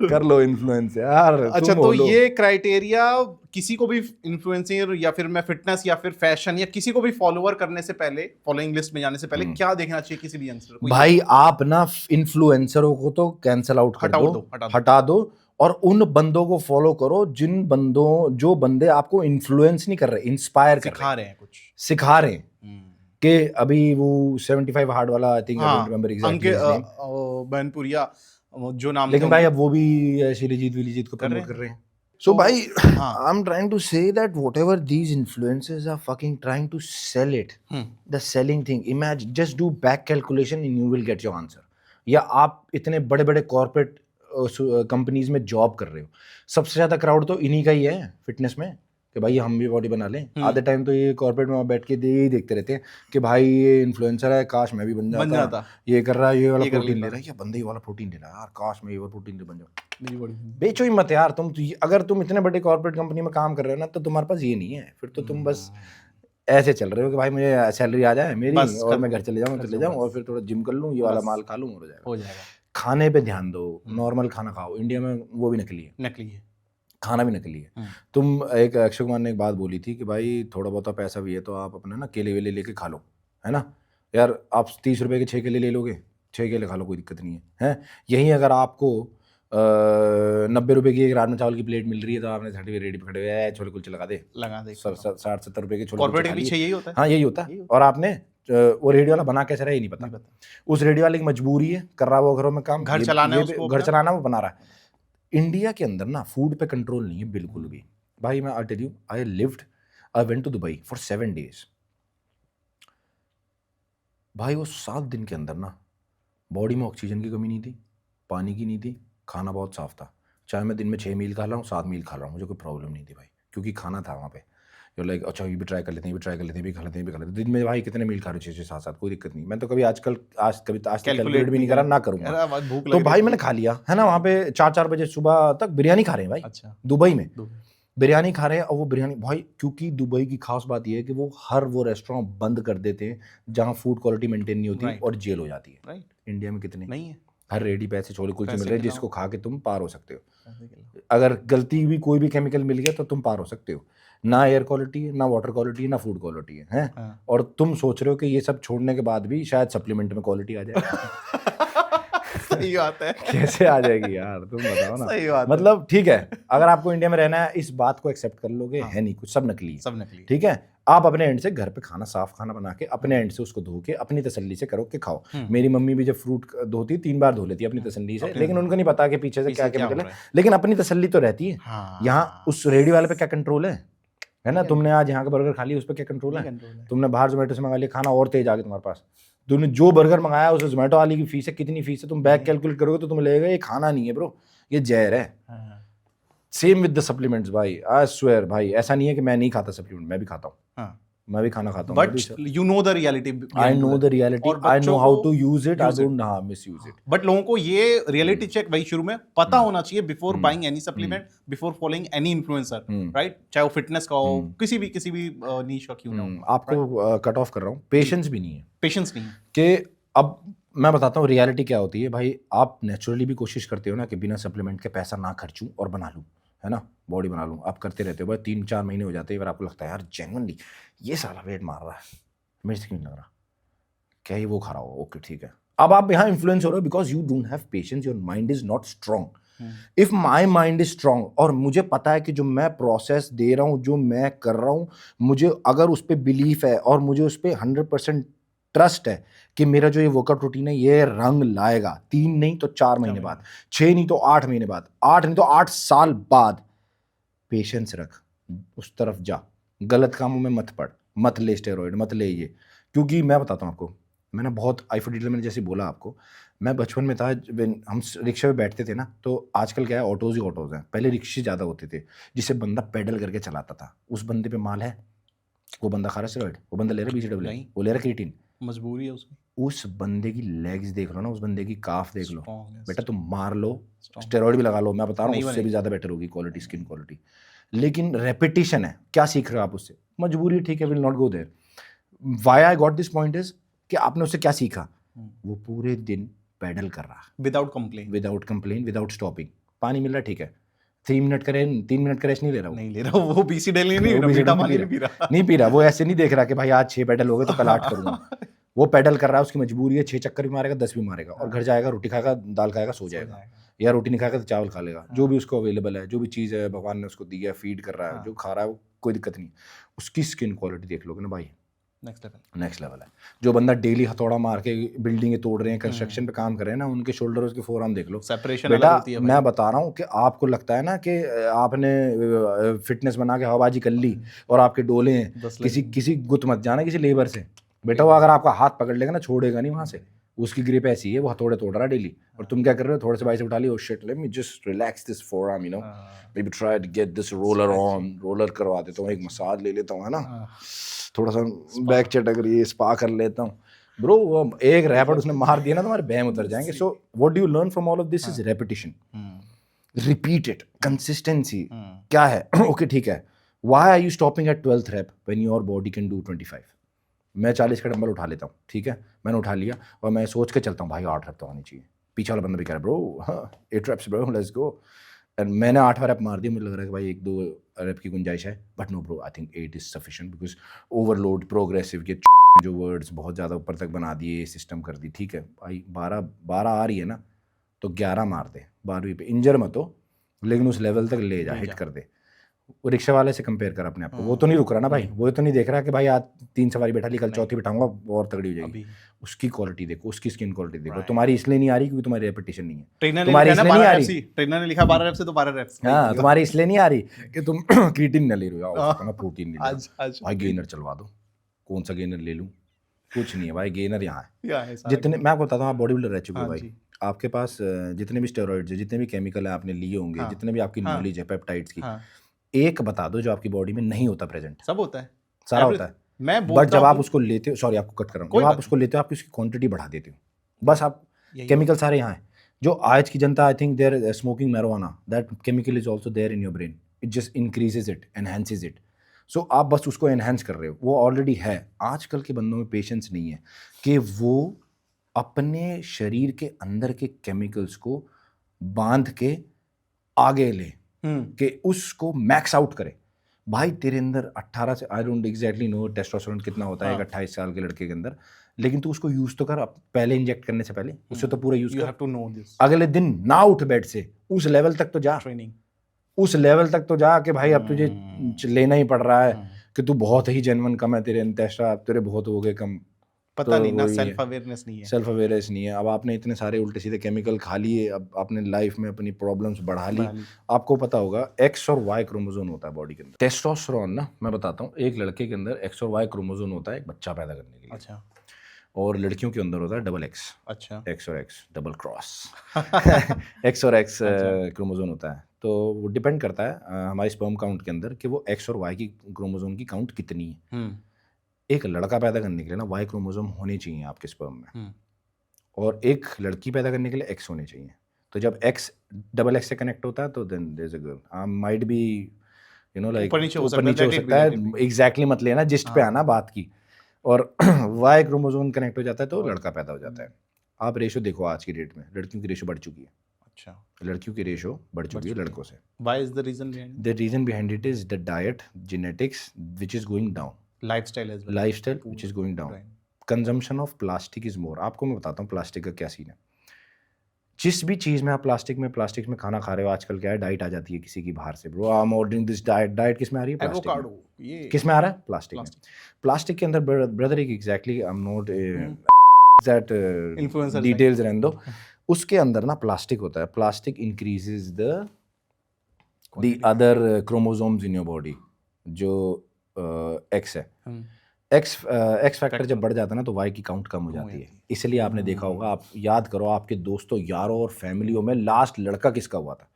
कर लो इन्फ्लुएंस यार. अच्छा, तो ये क्राइटेरिया किसी को भी इन्फ्लुएंसर या फिर मैं फिटनेस या फिर फैशन या किसी को भी फॉलोअर करने से पहले, फॉलोइंग लिस्ट में जाने से पहले क्या देखना चाहिए किसी भी आंसर को? भाई आप ना इन्फ्लुएंसरों को तो कैंसिल आउट कर दो, हटा दो. और उन बंदों को फॉलो करो जो बंदे आपको इन्फ्लुएंस नहीं कर रहे, इंस्पायर सिखा रहे हैं, कुछ सिखा रहे हैं. कि अभी वो 75 हार्ड वाला, I think, I don't remember exactly बनपुरिया जो नाम. लेकिन भाई अब वो भी शिलीजीत को प्रमोट कर रहे हैं. So, bhai, हाँ I'm trying to say that whatever these influencers are fucking trying to sell it, the selling thing, imagine, just do back calculation and you will get your answer. या आप इतने बड़े बड़े corporate companies में job कर रहे हो, सबसे ज्यादा क्राउड तो इन्हीं का ही है फिटनेस में कि भाई हम भी बॉडी बना लें। आधे टाइम तो ये कॉर्पोरेट में बैठ के यही देखते रहते हैं कि भाई ये इन्फ्लुएंसर है, काश मैं भी बन जाता, ये कर रहा है, ये वाला प्रोटीन ले रहा है, या बंदे ये वाला प्रोटीन ले रहा है, यार काश मैं ये वाला प्रोटीन ले बन जाऊं। बेचो ही मत यार तुम। अगर तुम इतने बड़े कॉर्पोरेट कंपनी में काम कर रहे हो ना, तो तुम्हारे पास ये नहीं है, फिर तो तुम बस ऐसे चल रहे हो कि भाई मुझे सैलरी आ जाए मेरी और मैं घर चले जाऊं और फिर थोड़ा जिम कर लूं, ये वाला माल खा लूं और हो जाएगा। खाने पे ध्यान दो, नॉर्मल खाना खाओ। इंडिया में वो भी नकली है, खाना भी नकली है। तुम एक अक्षय कुमार ने एक बात बोली थी कि भाई थोड़ा बहुत पैसा भी है तो आप अपने ना केले वेले लेके खा लो, है ना यार। आप 30 रुपए के 6 केले ले लोगे, 6 केले खा लो, कोई दिक्कत नहीं है। यहीं अगर आपको 90 रुपए की एक राजमा चावल की प्लेट मिल रही है तो आपने सर्टिफिकेट रेडी पे खड़े हुए छोले कुलचे लगा दे 60-70 रुपए के छोले पीछे यही होता है। हाँ, यही होता है। और आपने वो रेडियो वाला बना कैसे रहा है नहीं पता। उस रेडियो वाले की मजबूरी है, कर रहा है वो घरों में काम, घर चलाना वो बना रहा है। इंडिया के अंदर ना फूड पे कंट्रोल नहीं है बिल्कुल भी भाई। मैं I tell you, I went to Dubai for 7 days भाई। वो 7 दिन के अंदर ना बॉडी में ऑक्सीजन की कमी नहीं थी, पानी की नहीं थी, खाना बहुत साफ था। चाहे मैं दिन में 6 मील खा रहा हूँ, 7 मील खा रहा हूँ, मुझे कोई प्रॉब्लम नहीं थी भाई, क्योंकि खाना था वहाँ पे। लाइक अच्छा ये भी ट्राई कर लेते हैं, ये भी ट्राई कर लेते हैं, भी खा लेते हैं। दिन में भाई कितने मील खा रहे हो, 6-6 7-7, कोई दिक्कत नहीं। मैं तो कभी आज तक कैलकुलेट भी नहीं करा, ना करूँगा। तो भाई मैंने खा लिया है ना, वहाँ पे 4-4 बजे सुबह तक बिरयानी खा रहे हैं भाई। अच्छा, दुबई में बिरयानी खा रहे हैं। और वो बिरयानी भाई, क्योंकि दुबई की खास बात यह है कि वो हर वो रेस्टोरेंट बंद कर देते हैं जहाँ फूड क्वालिटी मेंटेन नहीं होती और जेल हो जाती है। इंडिया में कितने नहीं है, हर रेडी पैसे छोले कुलचे मिल रहे हैं जिसको खा के तुम पार हो सकते हो। अगर गलती भी कोई भी केमिकल मिल गया तो तुम पार हो सकते हो। ना एयर क्वालिटी है, ना वाटर क्वालिटी है, ना फूड क्वालिटी है, हैं? और तुम सोच रहे हो कि ये सब छोड़ने के बाद भी शायद सप्लीमेंट में क्वालिटी आ जाए। सही बात है। कैसे आ जाएगी यार, तुम बताओ ना। सही बात मतलब ठीक है, अगर आपको इंडिया में रहना है इस बात को एक्सेप्ट कर लोगे। है नहीं कुछ, सब नकली। ठीक है, आप अपने एंड से घर पे खाना, साफ खाना बना के अपने एंड से उसको धो के अपनी तसल्ली से करो कि खाओ। मेरी मम्मी भी जब फ्रूट धोती 3 बार धो लेती अपनी तसल्ली से, लेकिन उनको नहीं पता कि पीछे से क्या केमिकल है, लेकिन अपनी तसल्ली तो रहती है। यहाँ उस रेडी वाले पे क्या कंट्रोल है ना। तुमने आज यहाँ का बर्गर खा लिया, उस पर क्या कंट्रोल है। तुमने बाहर जोमेटो से मंगा लिया खाना, और तेज आ गया तुम्हारे पास। तुमने जो बर्गर मंगाया उसे जोमेटो वाली की फीस है, कितनी फीस है, तुम बैक कैलकुलेट करोगे तो तुम्हें लगेगा ये खाना नहीं है ब्रो, ये जहर है। सेम विद द सप्लीमेंट्स भाई, आई स्वेयर भाई, ऐसा नहीं है कि मैं नहीं खाता सप्लीमेंट, मैं भी खाता हूँ। मैं भी खाना खाता हूँ, but you know the reality. I know the reality, I know how to use it, I don't misuse it. But लोगों को ये रियलिटी चेक वही शुरू में पता होना चाहिए before buying any supplement, before following any influencer, right. चाहे वो फिटनेस का हो, किसी भी नीश का क्यों ना हो। आपको कट ऑफ कर रहा हूँ, पेशेंस भी नहीं है कि अब मैं बताता हूँ रियलिटी क्या होती है भाई। आप नेचुरली भी कोशिश करते हो ना कि बिना सप्लीमेंट के पैसा ना खर्चूं और बना लूं, है ना, बॉडी बना लूं। आप करते रहते हो भाई, 3-4 महीने हो जाते हैं, फिर आपको लगता है यार जेन्युइनली ये साला वेट मार रहा है, मेरे से क्यों नहीं लग रहा, क्या ही वो खा रहा हो। ओके ठीक है, अब आप यहाँ इन्फ्लुएंस हो रहे हो because you don't have patience, your mind is not strong. If my mind is strong और मुझे पता है कि जो मैं प्रोसेस दे रहा हूँ, जो मैं कर रहा हूँ, मुझे अगर उस पर बिलीफ है और मुझे उस पर 100% ट्रस्ट है कि मेरा जो ये वर्कआउट रूटीन है ये रंग लाएगा, 3 नहीं तो 4 महीने बाद, 6 नहीं तो 8 महीने बाद, 8 नहीं तो 8 साल बाद, पेशेंस रख, उस तरफ जा, गलत कामों में मत पड़, मत ले स्टेरॉइड, मत ले ये। क्योंकि मैं बताता हूँ आपको, मैंने बहुत आईफोडिटल मैंने जैसे बोला आपको, मैं बचपन में था, हम रिक्शा में बैठते थे ना, तो आजकल क्या है ऑटोज ही ऑटोज हैं, पहले रिक्शे ज़्यादा होते थे जिसे बंदा पैडल करके चलाता था। उस बंदे पे माल है, वो बंदा खा रहा स्टेरॉइड, वो बंदा ले रहा BCAA, वो ले रहा क्रिएटिन, मजबूरी है उसकी। उस बंदे की लेग्स देख लो ना, उस बंदे की काफ देख लो, बेटा तुम मार लो, स्टेरॉइड भी लगा लो, मैं बता रहा हूँ उससे भी ज़्यादा बेटर होगी क्वालिटी, स्किन क्वालिटी। लेकिन रेपिटेशन है, क्या सीख रहे हो आप उससे, मजबूरी ठीक है, will not go there. Why I got this point is कि आपने उससे क्या सीखा, वो पूरे दिन पैडल कर रहा, विदाउट कंप्लेन, विदाउट स्टॉपिंग, पानी मिल रहा ठीक है, 3 मिनट करे, 3 मिनट का रेस्ट नहीं ले रहा, वो BCAA नहीं पी रहा, वो ऐसे नहीं देख रहा कि भाई आज 6 पैडल हो गए तो कल 8 करूंगा। वो पैडल कर रहा है, उसकी मजबूरी है, 6 चक्कर भी मारेगा, 10 भी मारेगा, और घर जाएगा, रोटी खाएगा, दाल खाएगा, सो जाएगा, या रोटी नहीं खाएगा तो चावल खा लेगा, जो भी उसको अवेलेबल है, जो भी चीज़ है भगवान ने उसको दी है, फीड कर रहा है, जो खा रहा है, वो कोई दिक्कत नहीं। उसकी स्किन क्वालिटी देख लोगे ना भाई, नेक्स्ट लेवल है। जो बंदा डेली हथौड़ा मार के बिल्डिंगें तोड़ रहे हैं, कंस्ट्रक्शन पे काम कर रहे हैं ना, उनके शोल्डर उसके फोरआर्म देख लो। सेपरेशन बेटा अलग होती है भाई। मैं बता रहा हूँ कि आपको लगता है ना कि आपने फिटनेस बना के हवाबाजी कर ली और आपके डोले हैं, किसी गुत मत जाना किसी लेबर से। बेटा वो अगर आपका हाथ पकड़ लेगा ना, छोड़ेगा नहीं वहां से। उसकी ग्रिप ऐसी है, वो हथौड़े तोड़ रहा है डेली, और तुम क्या कर रहे हो? थोड़े से बाइसेप उठा ली, oh shit let me just relax this forearm, you know, maybe try to get this roller on, roller करवा देता हूँ, एक मसाज ले लेता हूँ, है ना, थोड़ा सा बैक चटक रही है, स्पा कर लेता हूँ ब्रो। एक रैपट उसने मार दिया ना, तुम्हारे बैम उतर जाएंगे। So what do you learn from all of this is repetition, repeat it, consistency. क्या है? ओके ठीक है, why are you stopping at 12th rep when your body can do 25? मैं 40 का डंबल उठा लेता हूँ, ठीक है, मैंने उठा लिया और मैं सोच के चलता हूँ भाई 8 रैप तो आनी चाहिए। पीछे वाला बंदा भी कह रहा है bro 8 reps bro, let's go. And मैंने 8वां रैप मार दिया, मुझे लग रहा है कि भाई 1-2 रैप की गुंजाइश है, but no bro, I think 8 is sufficient, because overload, progressive के जो वर्ड्स बहुत ज़्यादा ऊपर तक बना दिए, सिस्टम कर दी। ठीक है भाई, 12 आ रही है ना, तो 11 मार दे, 12वीं पे इंजर मत हो, लेकिन उस लेवल तक ले जा, हिट कर दे। वो रिक्शा वाले से कंपेयर कर अपने आप को, वो तो नहीं रुक रहा ना भाई, वो तो नहीं देख रहा कि भाई आज 3 सवारी बैठा ली, कल चौथी बैठाऊंगा और तगड़ी हो जाएगी। उसकी क्वालिटी देखो, उसकी स्किन क्वालिटी देखो। तुम्हारी इसलिए नहीं आ रही क्योंकि तुम्हारी रेपिटेशन नहीं है। तुम्हारी इसलिए नहीं आ रही, ट्रेनर ने लिखा 12 रेप्स से तो 12 रेप्स। हाँ, तुम्हारी इसलिए नहीं आ रही कि तुम क्रीटिन न ले रहे हो, अपना प्रोटीन ले लो। भाई गेनर चलवा दो, कौन सा गेनर ले लूं? कुछ नहीं है भाई, गेनर यहाँ है। जितने मैं आपको बताता हूँ, आप बॉडी बिल्डर रह चुके हो भाई, आपके पास जितने भी स्टेरॉइड्स है, जितने भी केमिकल है आपने लिए होंगे, जितने भी आपकी नॉलेज है पेप्टाइड्स की, एक बता दो जो आपकी बॉडी में नहीं होता प्रेजेंट। सब होता है, सारा होता है, बट जब आप उसको लेते हो, सॉरी आपको कट कर रहा हूँ, जब आप उसको लेते हो आप उसकी क्वांटिटी बढ़ा देते हो, बस। आप केमिकल सारे यहाँ हैं। जो आज की जनता, I think they're smoking marijuana, that chemical is also there in your brain, it just increases it, enhances it. So आप बस उसको एनहांस कर रहे हो, वो ऑलरेडी है। आजकल के बंदों में पेशेंस नहीं है कि वो अपने शरीर के अंदर के केमिकल्स को बांध के आगे ले, कि उसको मैक्स आउट करे। भाई तेरे अंदर 18 से, I don't exactly know testosterone कितना होता है एक 28 साल के लड़के के अंदर, लेकिन तू उसको यूज तो कर पहले इंजेक्ट करने से पहले, उससे तो पूरा यूज कर। You have to know this. अगले दिन ना उठ बेड से, उस लेवल तक तो जा, ट्रेनिंग उस लेवल तक तो जा कि भाई अब तुझे लेना ही पड़ रहा है कि तू बहुत ही जेन्युइन कम है, तेरे टेस्टा तेरे बहुत हो गए कम, पता नहीं ना, सेल्फ अवेयरनेस नहीं है, सेल्फ अवेयरनेस नहीं है। अब आपने इतने सारे उल्टे सीधे केमिकल खा लिए, अब आपने लाइफ में अपनी प्रॉब्लम्स बढ़ा ली। आपको पता होगा एक्स और वाई क्रोमोसोम होता है बॉडी के अंदर। टेस्टोस्टेरोन ना, मैं बताता हूँ, एक लड़के के अंदर एक्स और वाई क्रोमोसोम होता है एक बच्चा पैदा करने के लिए। अच्छा। और लड़कियों के अंदर होता है डबल एक्स। अच्छा। एक्स और एक्स, डबल क्रॉस एक्स और एक्स क्रोमोसोम होता है। तो वो डिपेंड करता है हमारी स्पर्म काउंट के अंदर कि वो एक्स और वाई की क्रोमोसोम की काउंट कितनी है। एक लड़का पैदा करने के लिए ना वाई क्रोमोसोम होने चाहिए आपके स्पर्म में, और एक लड़की पैदा करने के लिए एक्स होने चाहिए। तो जब एक्स डबल एक्स से कनेक्ट होता है तो then there is a girl. Might be you know like ऊपर नीचे हो सकता है, एग्जैक्टली मत लेना, जिस्ट पे आना बात की। और वाई क्रोमोसोम कनेक्ट हो जाता है तो लड़का पैदा हो जाता है। आप रेशो देखो आज की डेट में, लड़कियों की रेशो बढ़ चुकी है। अच्छा, लड़कियों की रेशो बढ़ चुकी है लड़कों से। Why is the reason behind? The reason behind it is the diet, genetics which is going down, lifestyle as well, lifestyle which is going down, consumption of plastic is more. आपको मैं बताता हूँ plastic का क्या scene है। जिस भी चीज़ में आप प्लास्टिक में खाना खा रहे हो, आजकल क्या है, डाइट आ जाती है किसी की बाहर से, bro I M ordering this diet. Diet किस में आ रही है? प्लास्टिक में। किस में आ रहा है? प्लास्टिक में। प्लास्टिक के अंदर ब्रदर एक exactly I am not that details रहने दो, उसके अंदर ना प्लास्टिक होता है। Plastic increases the other chromosomes in your body, जो एक्स है। एक्स फैक्टर जब बढ़ जाता है ना तो वाई की काउंट कम हो जाती है। इसलिए आपने देखा होगा, आप याद करो आपके दोस्तों यारों और फैमिलियों में लास्ट लड़का किसका हुआ था?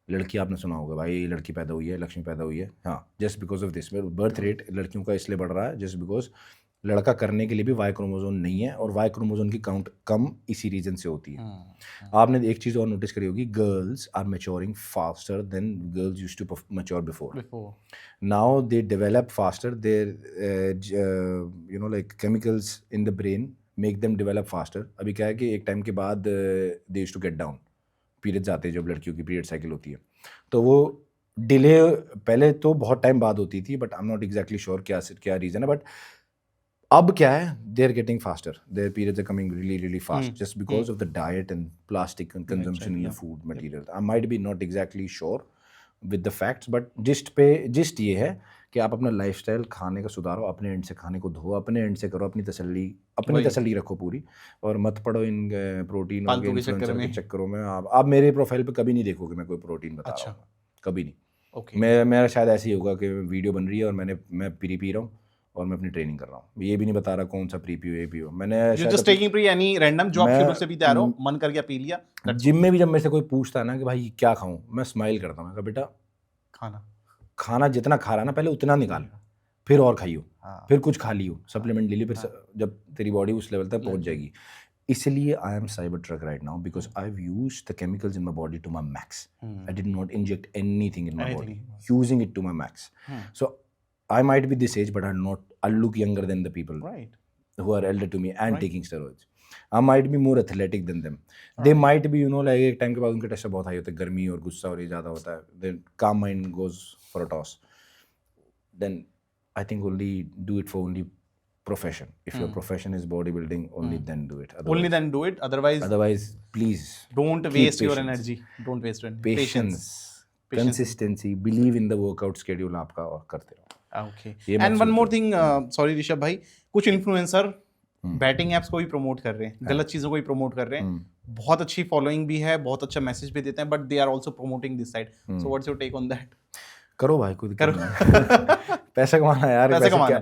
लड़की आपने सुना होगा, भाई लड़की पैदा हुई है, लक्ष्मी पैदा हुई है। हाँ, just because of this birth rate लड़कियों का इसलिए बढ़ रहा है, जस्ट बिकॉज लड़का करने के लिए भी वाई क्रोमोसोम नहीं है, और वाई क्रोमोसोम की काउंट कम इसी रीजन से होती है। आपने एक चीज़ और नोटिस करी होगी, girls are maturing faster than girls used to mature before. Now they develop faster, there you know like chemicals in the brain make them develop faster. अभी क्या है कि एक टाइम के बाद they used to get down, periods आते हैं जब लड़कियों की पीरियड साइकिल होती है, तो वो डिले पहले तो बहुत टाइम बाद होती थी, but I am not exactly sure क्या रीज़न है। बट अब क्या है, they are getting faster, their periods are coming really fast, just because of the diet and plastic consumption in the food material. I might be not exactly sure with the facts, but gist ये है कि आप अपना lifestyle खाने का सुधारो, अपने and से खाने को धो, अपने एंड से करो, अपनी तसल्ली रखो पूरी, और मत पड़ो इन प्रोटीन और इन्फ्लुएंसर के चक्करों में। आप मेरे प्रोफाइल पे कभी नहीं देखोगे मैं कोई प्रोटीन बता रहा हूँ, कभी नहीं। मेरा शायद ऐसे ही होगा कि वीडियो बन रही है और मैं पी रहा हूँ और मैं अपनी ट्रेनिंग कर रहा हूँ, ये भी नहीं बता रहा कौन सा प्री पियो ये पियो। मैंने just taking pre any random जो आप शुरू से पीते आ रहे हो, मन कर गया पी लिया। जिम में भी जब मेरे से कोई पूछता है ना कि भाई क्या खाऊं, मैं स्माइल करता हूँ, मैं कहा बेटा खाना जितना खा रहा है ना पहले उतना निकाल, फिर और खाइयो, फिर कुछ खा लियो, सप्लीमेंट ले लियो, फिर जब तेरी बॉडी उस लेवल तक पहुंच जाएगी। इसलिए I am CyberTruck right now because I've used the chemicals in my body to my max. I did not inject anything in my body, using it to my max. So I might be this age, but I look younger than the people who are elder to me and taking steroids. I might be more athletic than them. They might be, like एक time के बाद उनके test बहुत high होते हैं, गर्मी और गुस्सा और ये ज़्यादा होता है, then calm mind goes for a toss. Then I think only do it for only profession. If your profession is bodybuilding, only then do it. Only then do it. Otherwise, please don't waste your energy. Don't waste your energy. Patience. Consistency. Believe in the workout schedule आपका और करते रहो. Okay. And one more thing, sorry Rishabh भाई, कुछ influencer betting apps को भी promote कर रहे हैं, गलत चीजों को भी प्रमोट कर रहे हैं, बहुत अच्छी फॉलोइंग भी है, बहुत अच्छा मैसेज भी देते हैं, but they are also promoting this side. So what's your take on that? करो भाई, कोई दिक्कत नहीं. पैसा कमाना यार,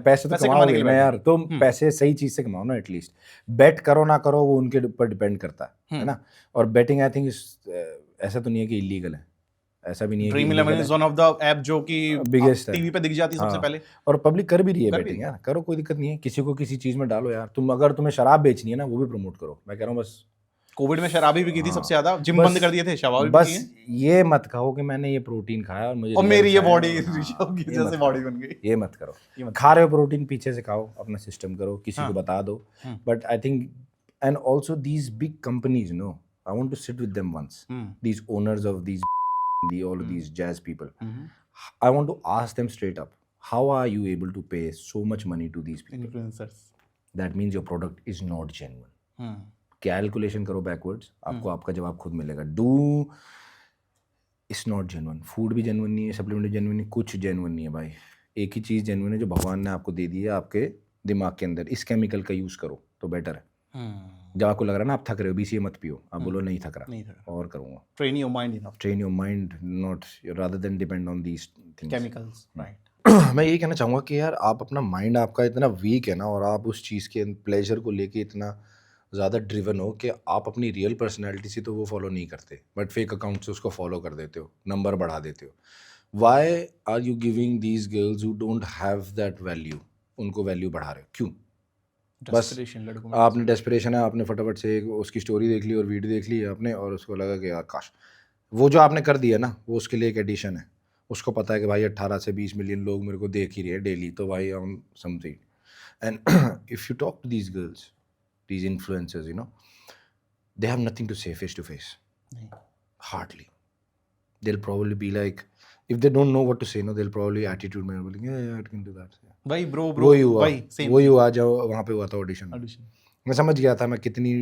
पैसे तो कमाओगे ना यार, तुम पैसे सही चीज से कमाओ ना. एटलीस्ट बेट करो ना करो वो उनके ऊपर डिपेंड करता है ना. और बेटिंग आई थिंक ऐसा तो नहीं है कि इलीगल है, ऐसा भी नहीं है. Dream 11 is one of the app जो कि बिगेस्ट टीवी पे दिख जाती है सबसे पहले, और पब्लिक कर भी रही है बेटिंग यार. करो, कोई दिक्कत नहीं है. किसी को किसी चीज में डालो यार. अगर तुम्हें शराब बेचनी है ना, वो भी प्रमोट करो. मैं कह रहा हूँ बस कोविड में शराबी भी की थी सबसे ज्यादा, जिम बंद कर दिए थे, शराबी भी बस ये मत कहो कि मैंने ये प्रोटीन खाया और मुझे और मेरी ये बॉडी ऋषभ की जैसे बॉडी बन गई. ये मत करो. खा रहे हो प्रोटीन, पीछे से खाओ, अपना सिस्टम करो, किसी को बता दो. But I think and also these big companies, no, I want to sit with them once, these owners of these all of these jazz people. I want to ask them straight up, how are you able to pay so much money to these people? Influencers. That means your product is not genuine. Calculation करो backwards, आपको आपका जवाब खुद मिलेगा. It's not genuine. Food भी genuine नहीं है, supplement भी genuine नहीं, कुछ genuine नहीं है भाई. एक ही चीज़ genuine है जो भगवान ने आपको दे दी है आपके दिमाग के अंदर. इस केमिकल का यूज़ करो तो बेटर है. जब आपको लग रहा है ना आप थक रहे हो, BCA मत पियो, आप बोलो नहीं थक रहा, और करूँगा. Train your mind enough. Train your mind, not rather than depend on these things. Chemicals, right. मैं यही कहना चाहूँगा कि यार आप अपना माइंड आपका इतना वीक है ना, और आप उस चीज़ के प्लेजर को लेके इतना ज़्यादा ड्रिवन हो कि आप अपनी रियल पर्सनैलिटी से तो वो फॉलो नहीं करते, बट फेक अकाउंट से उसको फॉलो कर देते हो, नंबर बढ़ा देते हो. Why are you giving these girls who don't have that value, उनको वैल्यू बढ़ा रहे हो? क्यों? बस आपने डेस्परेशन है, आपने फटाफट से उसकी स्टोरी देख ली और वीडियो देख ली आपने, और उसको लगा कि यार काश वो जो आपने कर दिया ना, वो उसके लिए एक एडिशन है. उसको पता है कि भाई 18 से 20 मिलियन लोग मेरे को देख ही रहे हैं डेली, तो भाई on something. And if you talk to these girls, these influencers, they have nothing to say face to face. Hardly. They'll probably be like, if they don't know what to say, they'll probably attitude में बोलेंगे, yeah, I can do that. भाई bro, भाई same. वही हुआ जब वहाँ पे हुआ था ऑडिशन. मैं समझ गया था मैं कितनी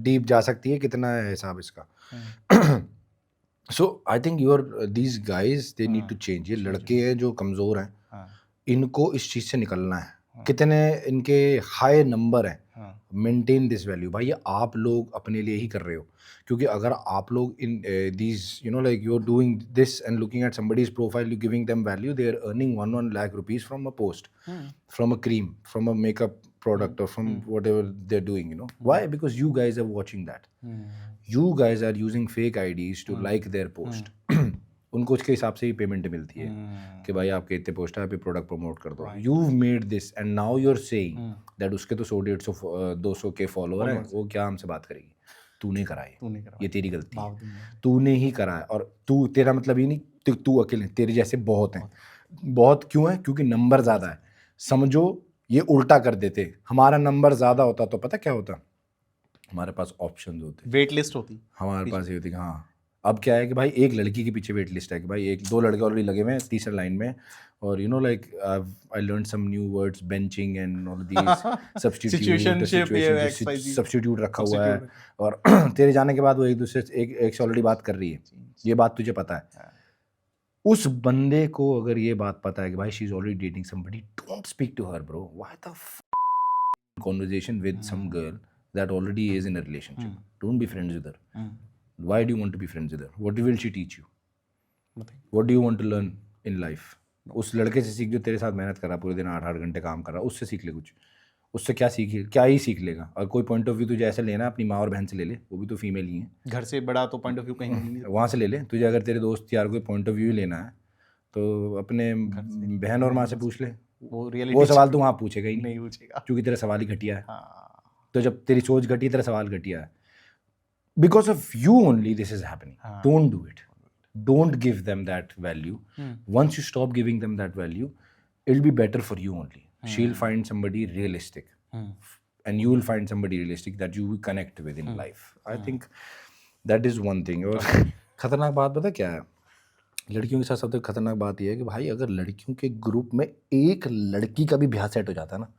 डीप जा सकती है, कितना है हिसाब इसका. So I think these guys, they need to change. ये लड़के हैं जो कमज़ोर हैं, इनको इस चीज़ से निकलना है. कितने इनके हाई नंबर हैं, मेंटेन दिस वैल्यू. भाई ये आप लोग अपने लिए ही कर रहे हो, क्योंकि अगर आप लोग in these like you're doing this and looking at somebody's profile, you giving them value, they are earning 1 lakh rupees from a post, from a cream, from a makeup product, or from whatever they're doing. Why? Because you guys are watching that. You guys are using fake IDs to like their post. उनको उसके हिसाब से ही payment मिलती है कि भाई आपके इतने पोस्ट है, आप प्रोडक्ट प्रमोट कर दो. You made this and now you are saying that उसके तो 100-150 के फॉलोअर हैं, वो क्या हमसे बात करेगी? तूने कराए, ये तेरी गलती है, तूने ही कराया. और तू, तेरा मतलब ये नहीं तू अकेले, तेरे जैसे बहुत हैं. बहुत क्यों है? क्योंकि नंबर ज़्यादा है. समझो ये उल्टा कर देते, हमारा नंबर ज़्यादा होता तो पता क्या होता? हमारे पास ऑप्शन होते, वेट लिस्ट होती हमारे पास. ये होती हाँ. अब क्या है कि भाई एक लड़की के पीछे वेट लिस्ट है कि भाई 2 लड़के ऑलरेडी लगे हुए हैं तीसरे लाइन में, और like I learned some new words, benching and all these substitute रखा हुआ है, और तेरे जाने के बाद वो एक दूसरे से एक से ऑलरेडी बात कर रही है. ये बात तुझे पता है. उस बंदे को अगर ये बात पता है कि भाई she is already dating somebody, don't speak to her bro. Why the conversation with some girl that already is in a relationship? Don't be friends with her. Why do you want to be friends with her? What will she teach you? What do you want to learn in life? उस लड़के से सीख जो तेरे साथ मेहनत कर रहा, पूरे दिन 8-8 घंटे काम कर रहा, उससे सीख ले कुछ. उससे क्या सीखे, क्या ही सीख लेगा. और कोई पॉइंट ऑफ व्यू तुझे ऐसे लेना, अपनी माँ और बहन से ले ले, वो भी तो फीमेल ही है. घर से बड़ा तो पॉइंट ऑफ व्यू कहीं नहीं वहाँ से ले ले. तुझे अगर तेरे दोस्त यार कोई पॉइंट ऑफ व्यू लेना है तो अपने बहन और माँ से पूछ ले. वो सवाल तो वहाँ पूछेगा ही नहीं पूछेगा, क्योंकि तेरा सवाल ही घटिया है. तो जब तेरी सोच घटी, तेरा सवाल घटिया है. Because of you only this is happening. Don't do it. Don't give them that value. Once you stop giving them that value, it'll be better for you only. She'll find somebody realistic. And you will find somebody realistic that you will connect with in life. I think that is one thing. और खतरनाक बात पता क्या है? लड़कियों के साथ सबसे खतरनाक बात यह है कि भाई अगर लड़कियों के ग्रुप में एक लड़की का भी ब्याह सेट हो जाता है ना,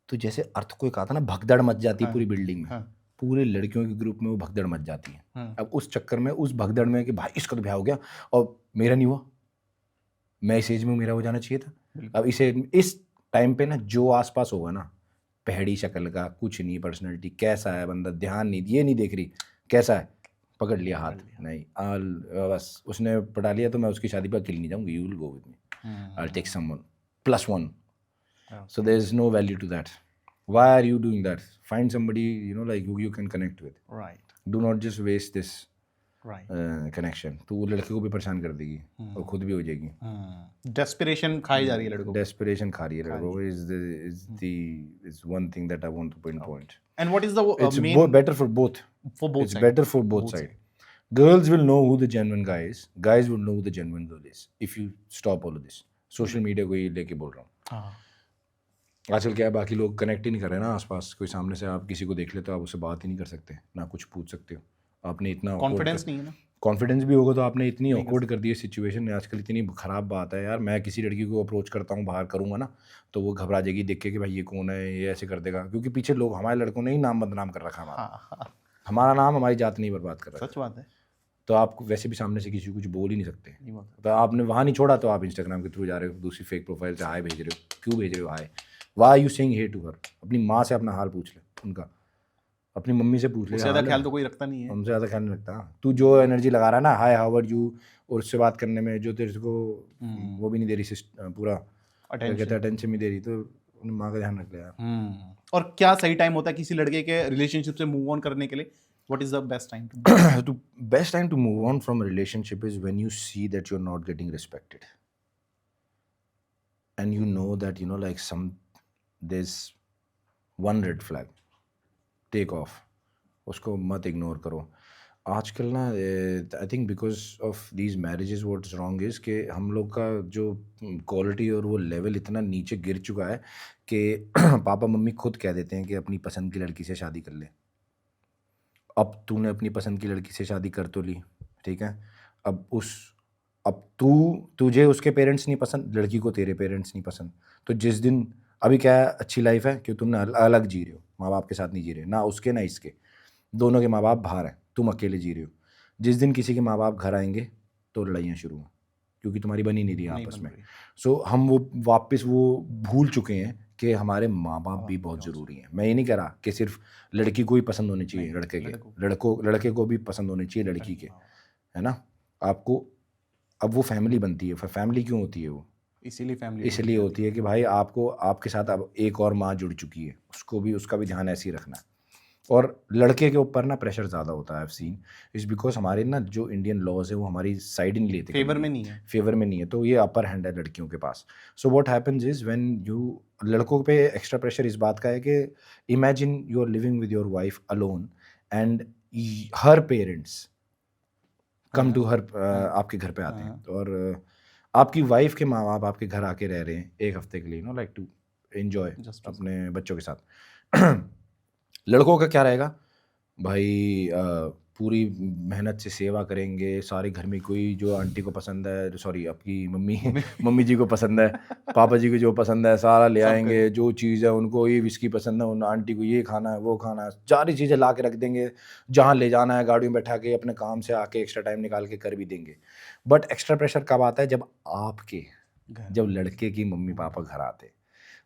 तो जैसे अर्थक्वेक आता है ना, भगदड़ मच जाती है पूरी बिल्डिंग में. पूरे लड़कियों के ग्रुप में वो भगदड़ मच जाती है. अब उस चक्कर में, उस भगदड़ में कि भाई इसका तो ब्याह हो गया और मेरा नहीं हुआ, मैं इस एज में मेरा हो जाना चाहिए था. अब इस टाइम पे ना जो आसपास होगा ना, पहड़ी शक्ल का, कुछ नहीं, पर्सनैलिटी कैसा है बंदा, ध्यान नहीं, ये नहीं देख रही कैसा है, पकड़ लिया हाथ, नहीं बस उसने पटा लिया तो मैं उसकी शादी पर अकेले नहीं जाऊंगी. You will go with me, I will take someone +1. So there is no value to that. Why are you doing that? Find somebody, like who you can connect with. Right. Do not just waste this connection. तो वो लड़के को भी परेशान कर देगी और खुद भी हो जाएगी. Desperation खाई जा रही है लड़कों. Desperation खा रही है लड़कों को is one thing that I want to pinpoint. And what is the it's main? Better for both. It's sides. better for both sides. Girls will know who the genuine guy is. Guys will know who the genuine girl is. If you stop all of this. Social media को ही लेके बोल रहा हूँ. आजकल क्या है, बाकी लोग कनेक्ट ही नहीं कर रहे ना आसपास. कोई सामने से आप किसी को देख ले तो आप उससे बात ही नहीं कर सकते, ना कुछ पूछ सकते हो. आपने इतना कॉन्फिडेंस नहीं है ना. कॉन्फिडेंस भी होगा तो आपने इतनी ऑकवर्ड कर दी है सिचुएशन. आजकल इतनी ख़राब बात है यार. मैं किसी लड़की को अप्रोच करता हूँ, बाहर करूँगा ना, तो वो घबरा जाएगी देख के कि भाई ये कौन है, ये ऐसे कर देगा. क्योंकि पीछे लोग, हमारे लड़कों ने ही नाम बदनाम कर रखा हमारा. हमारा नाम, हमारी जात नहीं बर्बाद कर रहा. सच बात है. तो आप वैसे भी सामने से किसी को कुछ बोल ही नहीं सकते. तो आपने वहाँ नहीं छोड़ा तो आप इंस्टाग्राम के थ्रू जा रहे हो, दूसरी फेक प्रोफाइल से हाय भेज रहे हो. क्यों भेज रहे हो हाय? Why are you saying hey to her? अपनी माँ से अपना हाल पूछ ले, उनका अपनी मम्मी से पूछ ले. ज़्यादा ख्याल तो कोई रखता नहीं है. हमसे ज़्यादा ख्याल नहीं रखता. तू जो एनर्जी लगा रहा है ना, हाय हाउ आर यू, और उससे बात करने में जो तेरे को वो भी नहीं दे रही, पूरा अटेंशन भी दे रही, तो अपनी माँ का ध्यान रख ले यार. और क्या सही टाइम होता है किसी लड़के के रिलेशनशिप से मूव ऑन करने के लिए? What is the best time to best time to move on from a relationship is when you see that you're not getting respected, and you know that like there's one red flag. Take off. उसको मत ignore करो. आजकल ना I think because of these marriages what's wrong is कि हम लोग का जो क्वालिटी और वो लेवल इतना नीचे गिर चुका है कि पापा मम्मी खुद कह देते हैं कि अपनी पसंद की लड़की से शादी कर ले. अब तूने अपनी पसंद की लड़की से शादी कर तो ली, ठीक है, अब तुझे उसके पेरेंट्स नहीं पसंद, लड़की को तेरे पेरेंट्स नहीं पसंद. तो जिस दिन, अभी क्या है, अच्छी लाइफ है कि तुम अलग जी रहे हो, माँ बाप के साथ नहीं जी रहे, ना उसके ना इसके, दोनों के माँ बाप बाहर हैं, तुम अकेले जी रहे हो. जिस दिन किसी के माँ बाप घर आएंगे तो लड़ाइयाँ शुरू हैं, क्योंकि तुम्हारी बनी नहीं रही आपस में. सो हम वो वापस वो भूल चुके हैं कि हमारे माँ बाप भी बहुत ज़रूरी हैं. मैं ये नहीं कह रहा कि सिर्फ लड़की को ही पसंद होने चाहिए लड़के के, लड़के को भी पसंद होने चाहिए लड़की के, है ना. आपको अब वो फैमिली बनती है. फैमिली क्यों होती है वो? इसलिए होती है कि भाई आपको, आपके साथ अब एक और माँ जुड़ चुकी है, उसको भी, उसका भी ध्यान ऐसे ही रखना है. और लड़के के ऊपर ना प्रेशर ज़्यादा होता है. आई हैव सीन इज बिकॉज हमारे ना जो इंडियन लॉज है वो हमारी साइड नहीं लेते, फेवर में नहीं है, तो ये अपर हैंड है लड़कियों के पास. So what happens is when you, लड़कों पे एक्स्ट्रा प्रेशर इस बात का है कि imagine you are living with your wife alone and her parents come to her, आपके घर पे आते हैं, और आपकी वाइफ के माँ बाप आपके घर आके रह रहे हैं एक हफ्ते के लिए, लाइक टू एंजॉय अपने बच्चों के साथ. लड़कों का क्या रहेगा भाई, पूरी मेहनत से सेवा करेंगे, सारे घर में कोई जो आंटी को पसंद है, सॉरी आपकी मम्मी जी को पसंद है, पापा जी को जो पसंद है सारा ले आएंगे, जो चीज़ है उनको ये विस्की पसंद है, उन आंटी को ये खाना है वो खाना है, सारी चीज़ें ला के रख देंगे, जहाँ ले जाना है गाड़ी में बैठा के अपने काम से आके एक्स्ट्रा टाइम निकाल के कर भी देंगे। बट एक्स्ट्रा प्रेशर कब आता है? जब लड़के की मम्मी पापा घर आते।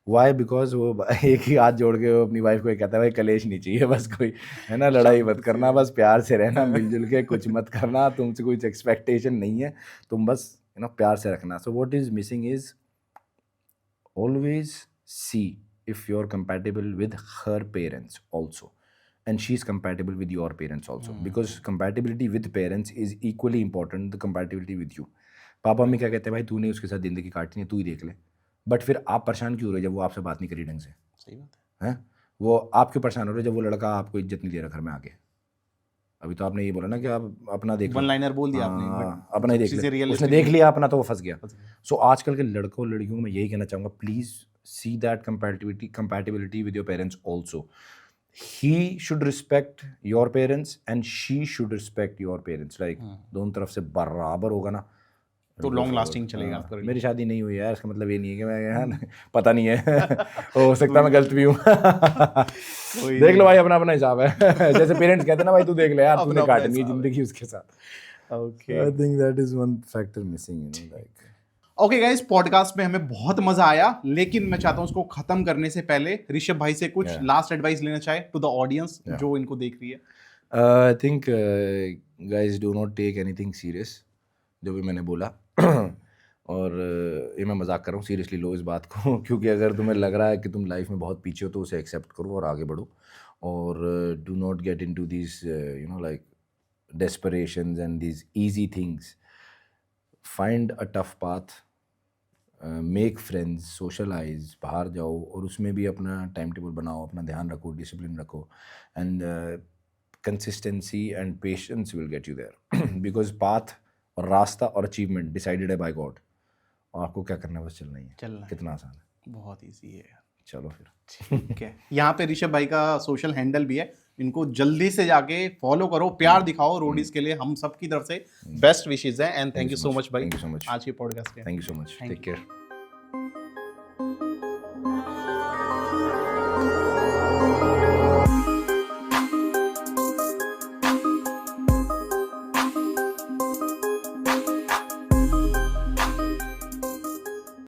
वाई? बिकॉज वो एक ही हाथ जोड़ के वो अपनी वाइफ को कहता है भाई कलेश नहीं चाहिए, बस कोई है ना, लड़ाई मत करना, बस प्यार से रहना, मिलजुल के कुछ मत करना, तुमसे कुछ एक्सपेक्टेशन नहीं है, तुम बस प्यार से रखना। So what is missing is always see if you are compatible with her parents also and she is compatible with your parents also, because compatibility with parents is equally important the compatibility with you. Papa mummy क्या कहते हैं, भाई तूने उसके साथ जिंदगी काटनी है, तू ही देख ले, बट फिर आप परेशान क्यों हो रहे जब वो आपसे बात नहीं करी ढंग से? सही बात है, वो आप क्यों परेशान हो रहे जब वो लड़का आपको इज्जत नहीं दे रहा घर में आके? अभी तो आपने ये बोला ना कि आप अपना देख लो, वन लाइनर बोल दिया आपने, अपना ही देख लिया, उसने देख लिया अपना तो वो फंस गया। सो आजकल के लड़कों लड़कियों को मैं यही कहना चाहूँगा, please see that compatibility with your parents also. He should respect your parents and she should respect your parents, like दोनों तरफ से बराबर होगा ना तो लॉन्ग लास्टिंग चलेगा आपका। मेरी शादी नहीं हुई है इसका मतलब ये नहीं है कि मैं पता नहीं है हो सकता मैं गलत भी हूँ देख लो भाई, अपना अपना हिसाब है जैसे पेरेंट्स कहते हैं ना भाई तू देख ले यार, तूने काटनी है जिंदगी उसके साथ। Okay, I think that is one factor missing, like okay guys, podcast में हमें बहुत मजा आया, लेकिन मैं चाहता हूँ उसको खत्म करने से पहले ऋषभ भाई से कुछ लास्ट एडवाइस लेना चाहे टू द ऑडियंस जो इनको देख रही है। I think guys do not take anything serious, जो भी मैंने बोला और ये मैं मजाक कर रहा हूँ, सीरियसली लो इस बात को क्योंकि अगर तुम्हें लग रहा है कि तुम लाइफ में बहुत पीछे हो तो उसे एक्सेप्ट करो और आगे बढ़ो, और do not get into this like desperations and this easy things. Find a tough path, make friends, socialise, बाहर जाओ और उसमें भी अपना टाइम टेबल बनाओ, अपना ध्यान रखो, डिसिप्लिन रखो, and consistency and patience will get you there, because path और रास्ता और अचीवमेंट डिसाइडेड है बाय गॉड, और आपको क्या करना है बस चलना ही है। चलना कितना आसान है, बहुत ईजी है। चलो फिर ठीक है, यहाँ पे ऋषभ भाई का सोशल हैंडल भी है, इनको जल्दी से जाके फॉलो करो, प्यार दिखाओ रोडीज के लिए, हम सब की तरफ से बेस्ट विशेस है, and thank you so much भाई थैंक यू सो मच आज के पॉडकास्ट के। Thank you so much, take care.